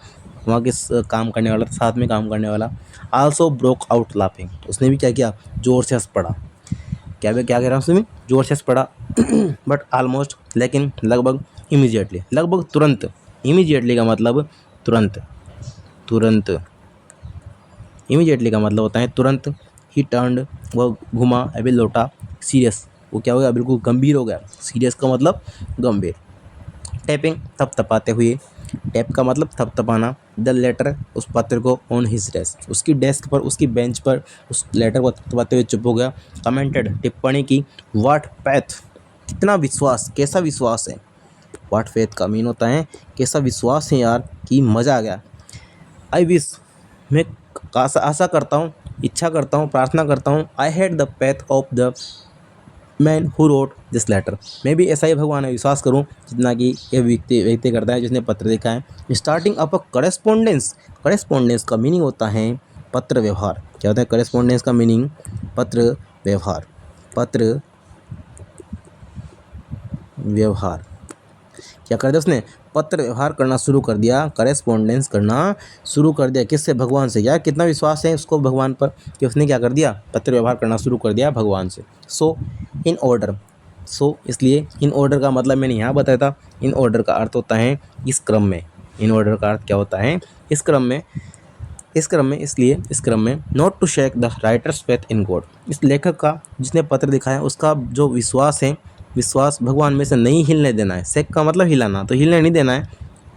वहाँ के काम करने वाला, साथ में काम करने वाला। आल्सो ब्रोक आउट लाफिंग, उसने भी क्या किया? जोर से हंस पड़ा। क्या कह रहा हूँ उसमें? जोर से हंस पड़ा। बट ऑलमोस्ट, लेकिन लगभग, इमीजिएटली, लगभग तुरंत, इमीजिएटली का मतलब तुरंत, तुरंत, इमीजिएटली का मतलब होता है तुरंत। ही टर्न्ड, वह घुमा, अभी लौटा, सीरियस, वो क्या हो गया? बिल्कुल गंभीर हो गया। सीरियस का मतलब गंभीर। टैपिंग, थपथपाते हुए, टैप का मतलब थपथपाना। द लेटर, उस पत्र को, ऑन हिज डेस्क, उसकी डेस्क पर, उसकी बेंच पर, उस लेटर को थपथपाते हुए चुप हो गया। कमेंटेड, टिप्पणी की। व्हाट पैथ, कितना विश्वास, कैसा विश्वास है। व्हाट फेथ का मीन होता है कैसा विश्वास है यार, कि मज़ा आ गया। आई विश, मैं आशा करता हूँ, इच्छा करता हूँ, प्रार्थना करता हूँ। I had the path of the man who wrote this letter, मैं भी ऐसा ही भगवान में विश्वास करूं जितना कि ये व्यक्ति करता है जिसने पत्र लिखा है। स्टार्टिंग अप अ करेस्पोंडेंस, करेस्पोंडेंस का मीनिंग होता है पत्र व्यवहार। क्या होता है करेस्पोंडेंस का मीनिंग? पत्र व्यवहार, पत्र व्यवहार। क्या कर दिया उसने? पत्र व्यवहार करना शुरू कर दिया, करेस्पोंडेंस करना शुरू कर दिया। किससे? भगवान से। यार कितना विश्वास है उसको भगवान पर कि उसने क्या कर दिया? पत्र व्यवहार करना शुरू कर दिया भगवान से। सो इन ऑर्डर, सो इसलिए, इन ऑर्डर का मतलब मैंने यहाँ बताया था। इन ऑर्डर का अर्थ होता है इस क्रम में। इन ऑर्डर का अर्थ क्या होता है? इस क्रम में, इस क्रम में, इसलिए इस क्रम में। Not to shake the writer's faith in God, इस लेखक का, जिसने पत्र लिखा है, उसका जो विश्वास है, विश्वास भगवान में से नहीं हिलने देना है। शेक का मतलब हिलाना, तो हिलने नहीं देना है।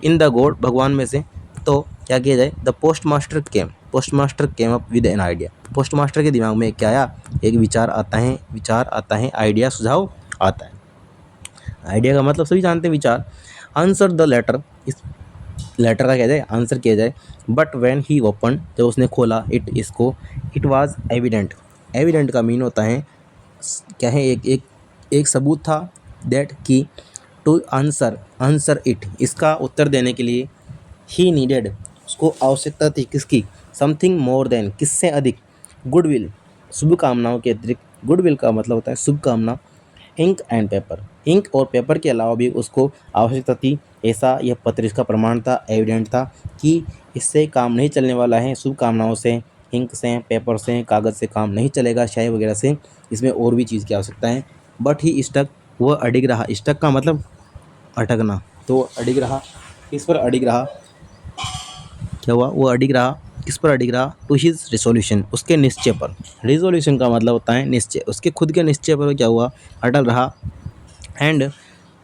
इन द गॉड, भगवान में से। तो क्या किया जाए? The post master came, post master came up with an idea, post master के दिमाग में क्या आया? एक विचार आता है, विचार आता है, आइडिया, सुझाव आता है। आइडिया का मतलब सभी जानते हैं, विचार। आंसर द लेटर, इस लेटर का क्या जाए? आंसर किया जाए। बट व्हेन ही ओपन, जब उसने खोला, इट, इसको, इट वाज एविडेंट, एविडेंट का मीन होता है क्या है? एक सबूत था। दैट की, टू आंसर, आंसर इट, इसका उत्तर देने के लिए। ही नीडेड, उसको आवश्यकता थी किसकी, समथिंग मोर देन, किससे अधिक, गुडविल, शुभकामनाओं के अतिरिक्त, गुडविल का मतलब होता है शुभकामना, इंक एंड पेपर, इंक और पेपर के अलावा भी उसको आवश्यकता थी, ऐसा यह पत्र इसका प्रमाण था, एविडेंट था कि इससे काम नहीं चलने वाला है, शुभकामनाओं से, इंक से, पेपर से, कागज़ से काम नहीं चलेगा, स्याही वगैरह से, इसमें और भी चीज़ की आवश्यकता है। बट ही स्टक, वह अडिग रहा, स्टक का मतलब अटकना, तो अडिग रहा, किस पर अडिग रहा, क्या हुआ, वो अडिग रहा, किस पर अडिग रहा, टू हिज रिजोल्यूशन, उसके निश्चय पर, रिजोल्यूशन का मतलब होता है निश्चय, उसके खुद के निश्चय पर क्या हुआ, अटल रहा। एंड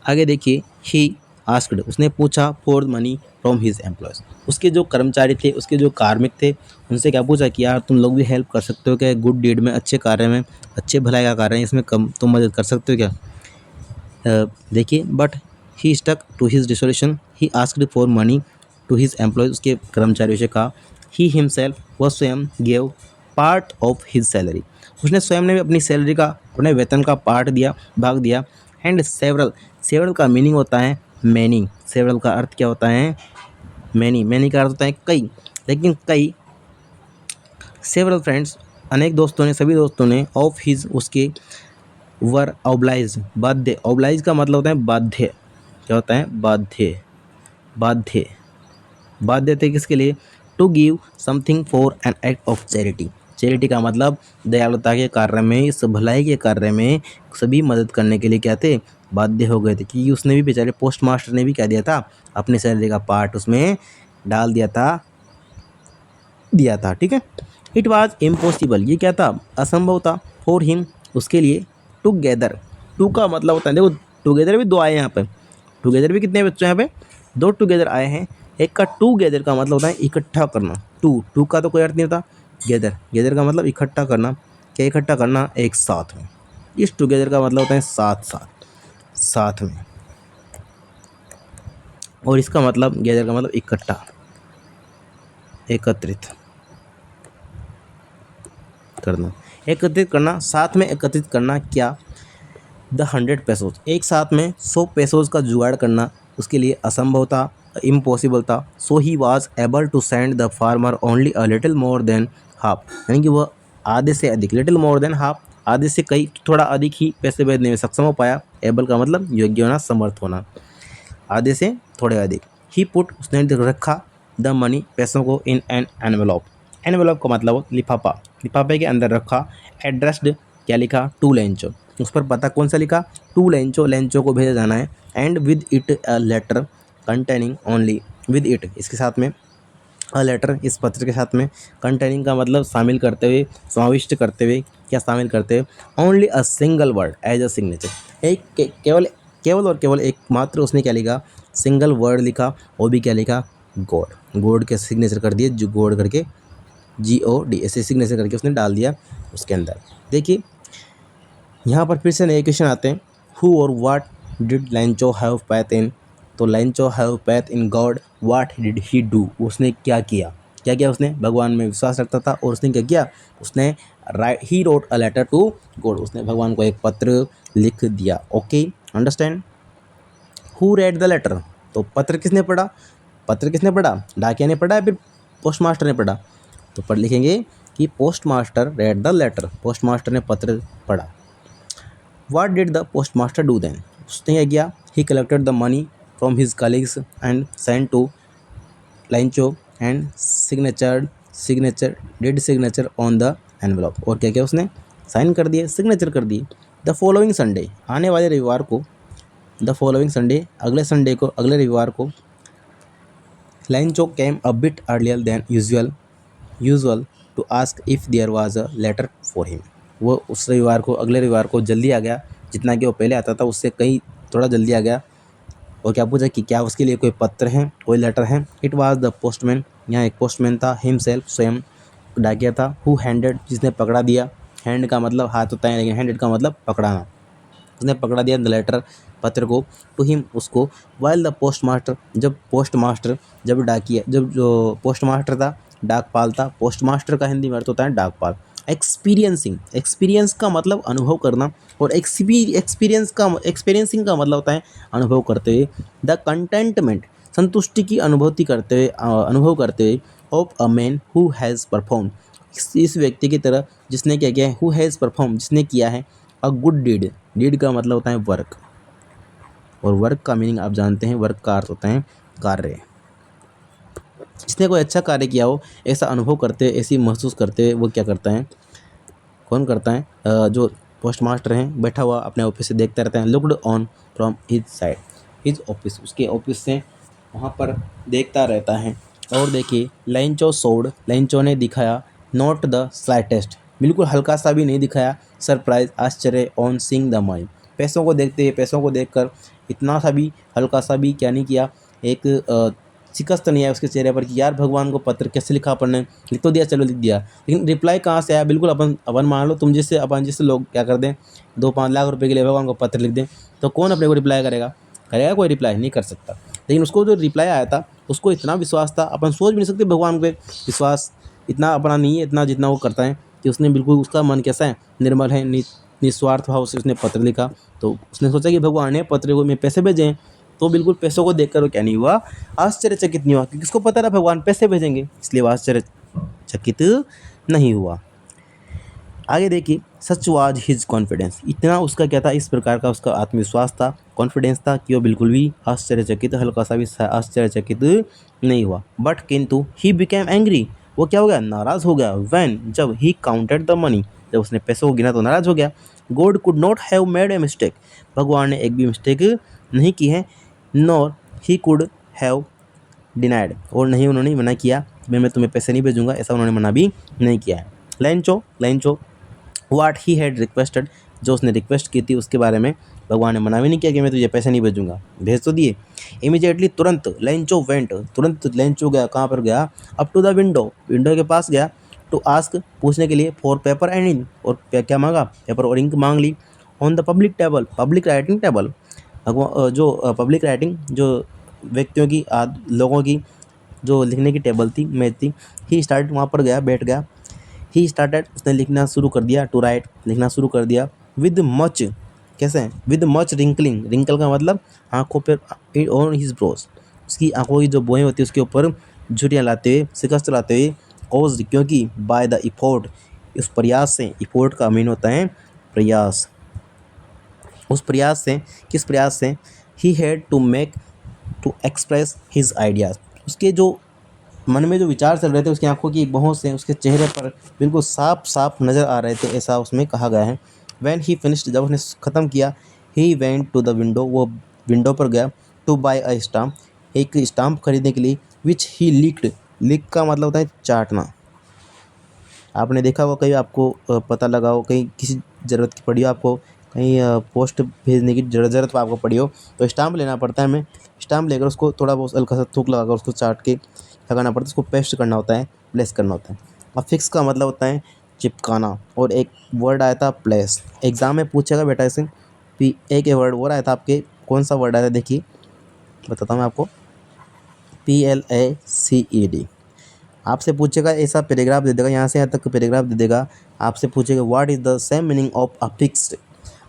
आगे देखिए, ही आस्क्ड, उसने पूछा for money from his employees, उसके जो कर्मचारी थे, उसके जो कार्मिक थे, उनसे क्या पूछा कि यार तुम लोग भी हेल्प कर सकते हो क्या, गुड डीड में, अच्छे कार्य में, अच्छे भलाई का कार्य है, इसमें कम तुम मदद कर सकते हो क्या। देखिए, but he stuck to his resolution, he asked for money to his employees, उसके कर्मचारियों से कहा, ही हिमसेल्फ, वह स्वयं gave part of his salary, उसने स्वयं ने भी अपनी सैलरी का, अपने वेतन का पार्ट दिया, भाग दिया। एंड सेवरल, सेवरल का मीनिंग होता है मैनी, सेवरल का अर्थ क्या होता है, मैनी, मैनी का अर्थ होता है कई, लेकिन कई, सेवरल फ्रेंड्स, अनेक दोस्तों ने, सभी दोस्तों ने, ऑफ हिज, उसके, वर ऑब्लाइज, बाध्य, ऑब्लाइज का मतलब होता है बाध्य, क्या होता है, बाध्य, बाध्य, बाध्य थे किसके लिए, to give something for an act of charity, charity का मतलब दयालुता के कार्य में, इस भलाई के कार्य में सभी मदद करने के लिए क्या थे, बाध्य हो गए थे, क्योंकि उसने भी बेचारे पोस्ट मास्टर ने भी क्या दिया था, अपने सैलरी का पार्ट उसमें डाल दिया था, ठीक है। इट वॉज इम्पॉसिबल, ये क्या था, असंभव था, फॉर हिम, उसके लिए, टुगेदर, टू का मतलब होता है, देखो टुगेदर भी दो आए हैं यहाँ पे, टुगेदर भी कितने बच्चों यहाँ पे, दो टुगेदर आए हैं, एक का टुगेदर का मतलब होता है इकट्ठा करना, टू का तो कोई अर्थ नहीं होता, गेदर, गेदर का मतलब इकट्ठा करना, क्या इकट्ठा करना, एक साथ में, इस टुगेदर का मतलब होता है साथ साथ, साथ में, और इसका मतलब गेदर का मतलब इकट्ठा, एकत्रित करना, एकत्रित करना, साथ में एकत्रित करना, क्या, द 100 पेसोज, एक साथ में 100 पेसोज का जुगाड़ करना उसके लिए असंभव था, इम्पॉसिबल था। So he was able to send the farmer only a little more than half, यानी कि वह आधे से अधिक, लिटिल मोर देन हाफ, आधे से कई, थोड़ा अधिक ही पैसे भेजने में सक्षम हो पाया, एबल का मतलब योग्य होना, समर्थ होना, आधे से थोड़े अधिक। ही पुट, उसने रखा, द मनी, पैसों को, इन एन एनवेलॉप, एनवेलॉप का मतलब लिफाफा, लिफाफे के अंदर रखा, एड्रेस्ड, क्या लिखा, टू लेंचो, उस पर पता कौन सा लिखा, टू लेंचो, लेंचो को भेजा जाना है। And with it a letter containing only, with it, इसके साथ में, अ लेटर, इस पत्र के साथ में, कंटेनिंग का मतलब शामिल करते हुए, समाविष्ट करते हुए, क्या शामिल करते हुए, only a single word as a signature, एक केवल, केवल और केवल एक मात्र उसने क्या लिखा, सिंगल वर्ड लिखा, वो भी क्या लिखा, गॉड, गॉड के सिग्नेचर कर दिए, जो गॉड करके, GOD ऐसे सिग्नेचर करके उसने डाल दिया उसके अंदर। देखिए यहाँ पर फिर से नए क्वेश्चन आते हैं, हु और what did Lencho have faith in, तो Lencho have faith in God, what did he do, उसने क्या किया, क्या किया, उसने भगवान में विश्वास रखता था, और उसने क्या किया, उसने he wrote a letter to God, उसने भगवान को एक पत्र लिख दिया। Okay, understand. Who read the letter, तो पत्र किसने पढ़ा, पत्र किसने पढ़ा, डाकिया ने पढ़ा या फिर पोस्ट मास्टर ने पढ़ा, तो पढ़ लिखेंगे कि post master read the letter, post master ने पत्र पढ़ा। What did the postmaster do then? उसने क्या किया, he collected the money from his colleagues and sent to Lancho and did signature on the envelope, और क्या किया उसने, साइन कर दिए, सिग्नेचर कर दिए। द फॉलोइंग संडे, आने वाले रविवार को, द फॉलोइंग संडे, अगले संडे को, अगले रविवार को, Lancho came a bit earlier than usual to ask if there was a letter for him, वो उस रविवार को, अगले रविवार को जल्दी आ गया, जितना कि वो पहले आता था उससे कहीं थोड़ा जल्दी आ गया, और क्या पूछा कि क्या उसके लिए कोई पत्र है, कोई लेटर है। इट वाज द पोस्टमैन, यहाँ एक पोस्टमैन था, हिमसेल्फ, स्वयं डाकिया था, हु हैंडेड, जिसने पकड़ा दिया, हैंड का मतलब हाथ होता है, लेकिन हैंडेड का मतलब पकड़ाना, उसने पकड़ा दिया द लेटर, पत्र को, टू हिम, उसको, वाइल द पोस्ट मास्टर, जब पोस्ट मास्टर, जब डाकिया, जब जो पोस्ट मास्टर था, डाकपाल था, पोस्ट मास्टर का हिंदी में अर्थ होता है डाकपाल। एक्सपीरियंसिंग, एक्सपीरियंस का मतलब अनुभव करना, और एक्सपीरियंसिंग का मतलब होता है अनुभव करते हुए, द कंटेंटमेंट, संतुष्टि की अनुभव करते हुए of a man who has perform, इस व्यक्ति की तरह जिसने क्या किया है, हु हैज़ परफॉर्म, जिसने किया है अ गुड डीड। डीड का मतलब होता है वर्क, और वर्क का मीनिंग आप जानते हैं, वर्क का अर्थ होता है कार्य। जिसने कोई अच्छा कार्य किया हो ऐसा अनुभव करते, ऐसी महसूस करते, वो क्या करता है, कौन करता है, जो पोस्ट मास्टर हैं बैठा हुआ अपने ऑफिस से देखता रहता है, looked on from his side, his office, उसके ऑफिस से वहाँ पर देखता रहता है। और देखिए लेंचो सोड, लेंचो ने दिखाया नॉट द स्लाइटेस्ट, बिल्कुल हल्का सा भी नहीं दिखाया सरप्राइज, आश्चर्य ऑन सीइंग द मनी, पैसों को देखते, पैसों को देखकर इतना सा भी हल्का सा भी क्या नहीं किया, एक शिकस्त नहीं आया उसके चेहरे पर कि यार भगवान को पत्र कैसे लिखा, अपन ने लिख तो दिया, चलो लिख दिया, लेकिन रिप्लाई कहाँ से आया। बिल्कुल अपन अपन मान लो तुम जैसे अपन जैसे लोग क्या कर दें, 2-5 लाख रुपए के लिए भगवान को पत्र लिख दें, तो कौन अपने को रिप्लाई करेगा, करेगा कोई, रिप्लाई नहीं कर सकता। लेकिन उसको जो रिप्लाई आया था उसको इतना विश्वास था, अपन सोच भी नहीं सकते भगवान पे विश्वास इतना अपना नहीं है, इतना जितना वो करता है, कि उसने बिल्कुल, उसका मन कैसा है, निर्मल है, निस्वार्थ भाव से उसने पत्र लिखा। तो उसने सोचा कि भगवान ने पत्र को में पैसे भेजे हैं, तो बिल्कुल पैसों को देखकर वो क्या नहीं हुआ, आश्चर्यचकित नहीं हुआ, क्योंकि उसको पता था भगवान पैसे भेजेंगे, इसलिए वो आश्चर्यचकित नहीं हुआ। आगे देखिए, सच वाज हिज कॉन्फिडेंस, इतना उसका क्या था, इस प्रकार का उसका आत्मविश्वास था, कॉन्फिडेंस था, कि वो बिल्कुल भी आश्चर्यचकित, हल्का सा भी आश्चर्यचकित नहीं हुआ। बट किंतु ही बिकेम एंग्री, वो क्या हो गया, नाराज हो गया। व्हेन, जब ही काउंटेड द मनी, जब उसने पैसों को गिना तो नाराज हो गया। God could not have made a mistake, भगवान ने एक भी मिस्टेक नहीं की है। Nor he could have denied, और नहीं उन्होंने मना किया कि मैं तुम्हें पैसे नहीं भेजूंगा, ऐसा उन्होंने मना भी नहीं किया है। Lencho, Lencho what he had requested, जो उसने रिक्वेस्ट की थी उसके बारे में भगवान ने मना भी नहीं किया कि मैं तुझे पैसे नहीं भेजूंगा, भेज तो दिए। इमीडिएटली, तुरंत, लेंचो वेंट, तुरंत लेंचो गया, कहाँ पर गया, up to the window, window के पास गया, टू आस्क, पूछने के लिए, फॉर पेपर एंड इंक, और क्या मांगा, पेपर और इंक मांग ली। On the public table, public writing table, जो पब्लिक राइटिंग, जो व्यक्तियों की लोगों की जो लिखने की टेबल थी, मेज थी, ही स्टार्ट, वहाँ पर गया, बैठ गया। ही स्टार्टेड, उसने लिखना शुरू कर दिया, टू राइट, लिखना शुरू कर दिया। विद मच, कैसे, विद मच रिंकलिंग, रिंकल का मतलब आंखों पर, ऑन हिज ब्रोस, उसकी आंखों की जो बोएँ होती है उसके ऊपर झुर्रियाँ लाते हुए, शिकस्त लाते हुए, कॉज, क्योंकि, बाय द इफोर्ट, उस प्रयास से, इफोर्ट का मीन होता है प्रयास, उस प्रयास से, किस प्रयास से, he had to make, to express his ideas, उसके जो मन में जो विचार चल रहे थे, उसकी आंखों की बहुत से, उसके चेहरे पर बिल्कुल साफ साफ नज़र आ रहे थे, ऐसा उसमें कहा गया है। वैन ही फिनिश्ड, जब उसने ख़त्म किया, he went to the window, वो विंडो पर गया, टू बाय अ स्टाम्प, एक स्टाम्प खरीदने के लिए, विच ही लीक्ड, लीक का मतलब होता है चाटना। आपने देखा होगा कहीं, आपको पता लगा हो, कहीं किसी ज़रूरत की पड़ी हो आपको, कहीं पोस्ट भेजने की ज़रूरत आपको पड़ी हो, तो स्टाम्प लेना पड़ता है हमें। स्टाम्प लेकर उसको थोड़ा बहुत हल्का सा थूक लगाकर उसको चाट के लगाना पड़ता है, उसको पेस्ट करना होता है, प्लेस करना होता है। अब फिक्स का मतलब होता है चिपकाना, और एक वर्ड आया था प्लेस, एग्ज़ाम में पूछेगा बेटा इसे, एक वर्ड और आया था आपके, कौन सा वर्ड आया था देखिए, बताता हूँ मैं आपको, PLACED। आपसे पूछेगा, ऐसा पैराग्राफ दे देगा, यहाँ से यहाँ तक पैराग्राफ दे देगा, आपसे पूछेगा what is the same meaning of affixed,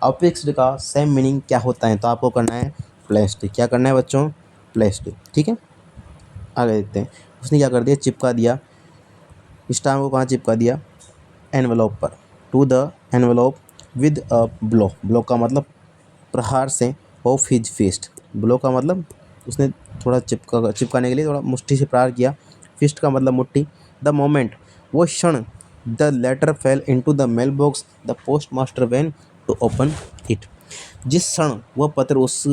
affixed का सेम मीनिंग क्या होता है, तो आपको करना है प्लेस्ड। क्या करना है बच्चों, प्लेस्ड, ठीक है। आगे देखते हैं, उसने क्या कर दिया, चिपका दिया, स्टाम्प को कहाँ चिपका दिया, एनवेलोप पर, to the envelope with a blow, blow का मतलब प्रहार से, ऑफ हिज फिस्ट, ब्लो का मतलब उसने थोड़ा चिपकाने के लिए थोड़ा मुट्ठी से प्रहार किया, फिस्ट का मतलब मुट्ठी। द मोमेंट, वो क्षण, the letter fell into the mail box, the post master went to open it, जिस क्षण वह पत्र उस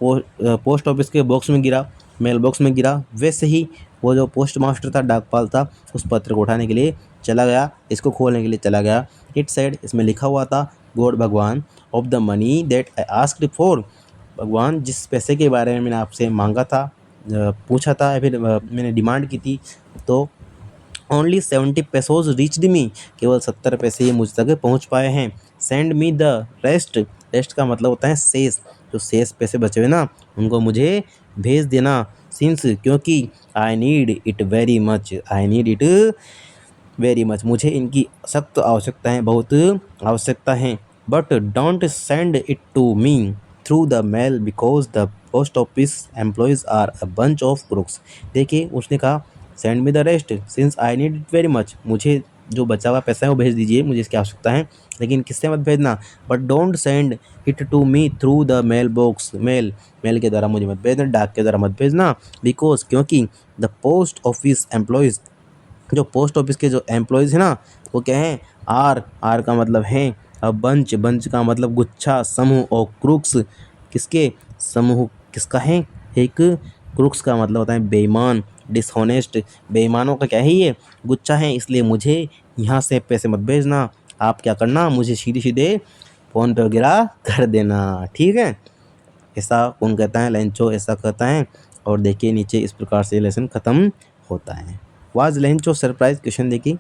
पोस्ट ऑफिस के बॉक्स में गिरा, मेल बॉक्स में गिरा, वैसे ही वो जो पोस्ट मास्टर था, डाकपाल था, उस पत्र को उठाने के लिए चला गया, इसको खोलने के लिए चला गया। इट सेड, इसमें लिखा हुआ था, गॉड, भगवान, of the money that I asked for, भगवान जिस पैसे के बारे में मैंने आपसे मांगा था, पूछा था, या फिर मैंने डिमांड की थी, तो ओनली 70 पैसोज रीच्ड मी, केवल 70 पैसे ये मुझ तक पहुंच पाए हैं। Send me the rest, rest का मतलब होता है शेष, जो शेष पैसे बचे हुए ना, उनको मुझे भेज देना। सिंस, क्योंकि, I need it very much, I need it very much, मुझे इनकी सख्त आवश्यकता है, बहुत आवश्यकता है। But don't send it to me through the mail, because the post office employees are a bunch of crooks. देखिए उसने कहा send me the rest since I need it very much, मुझे जो बचा हुआ पैसा है वो भेज दीजिए, मुझे इसकी आवश्यकता है, लेकिन किससे मत भेजना, but don't send it to me through the mail box, mail के द्वारा मुझे मत भेजना, डाक के द्वारा मत भेजना, बिकॉज क्योंकि द पोस्ट ऑफिस एम्प्लॉयज़, जो पोस्ट ऑफिस के जो एम्प्लॉयज़ हैं ना वो क्या हैं, आर का मतलब है अब बंच का मतलब गुच्छा समूह, और क्रूक्स किसके समूह किसका है, एक क्रूक्स का मतलब होता है बेईमान, डिसहोनेस्ट, बेईमानों का क्या है ये गुच्छा है, इसलिए मुझे यहाँ से पैसे मत भेजना, आप क्या करना मुझे सीधे सीधे फ़ोन पे वगैरह कर देना, ठीक है। ऐसा कौन कहता है, लेंचो ऐसा कहता है। और देखिए नीचे इस प्रकार से लेसन ख़त्म होता है। वाज लेंचो सरप्राइज, क्वेश्चन देखिए,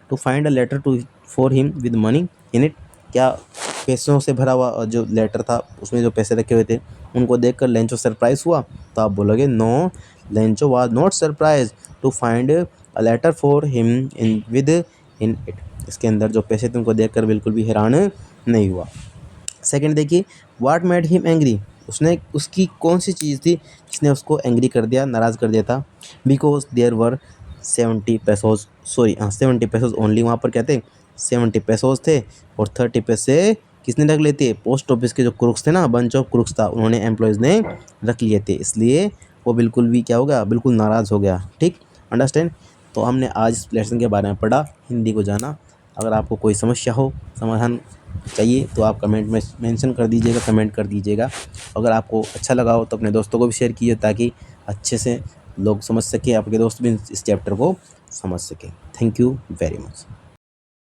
to find a letter to for him with money in it, क्या पैसों से भरा हुआ जो लेटर था उसमें जो पैसे रखे हुए थे उनको देखकर लेंचो सरप्राइज हुआ, तो आप बोलोगे no, Lencho was not surprise to find a letter for him in it, इसके अंदर जो पैसे थे उनको देखकर बिल्कुल भी हैरान नहीं हुआ। सेकंड देखिए, व्हाट मेड हिम एंग्री, उसने उसकी कौन सी चीज़ थी जिसने उसको एंग्री कर दिया, नाराज़ कर दिया था, because there were 70 pesos, sorry 70 pesos only, वहाँ पर क्या थे 70 पैसोज थे, और 30 पैसे किसने रख लिए थे, पोस्ट ऑफिस के जो क्रूक्स थे ना, बंच ऑफ क्रूक्स था, उन्होंने एम्प्लॉयज़ ने रख लिए थे, इसलिए वो बिल्कुल भी क्या हो गया, बिल्कुल नाराज़ हो गया, ठीक, अंडरस्टैंड। तो हमने आज इस लेसन के बारे में पढ़ा, हिंदी को जाना। अगर आपको कोई समस्या हो, समाधान चाहिए, तो आप कमेंट में मेंशन कर दीजिएगा, कमेंट कर दीजिएगा। अगर आपको अच्छा लगा हो तो अपने दोस्तों को भी शेयर कीजिए, ताकि अच्छे से लोग समझ सकें, आपके दोस्त भी इस चैप्टर को समझ सकें। Thank you very much.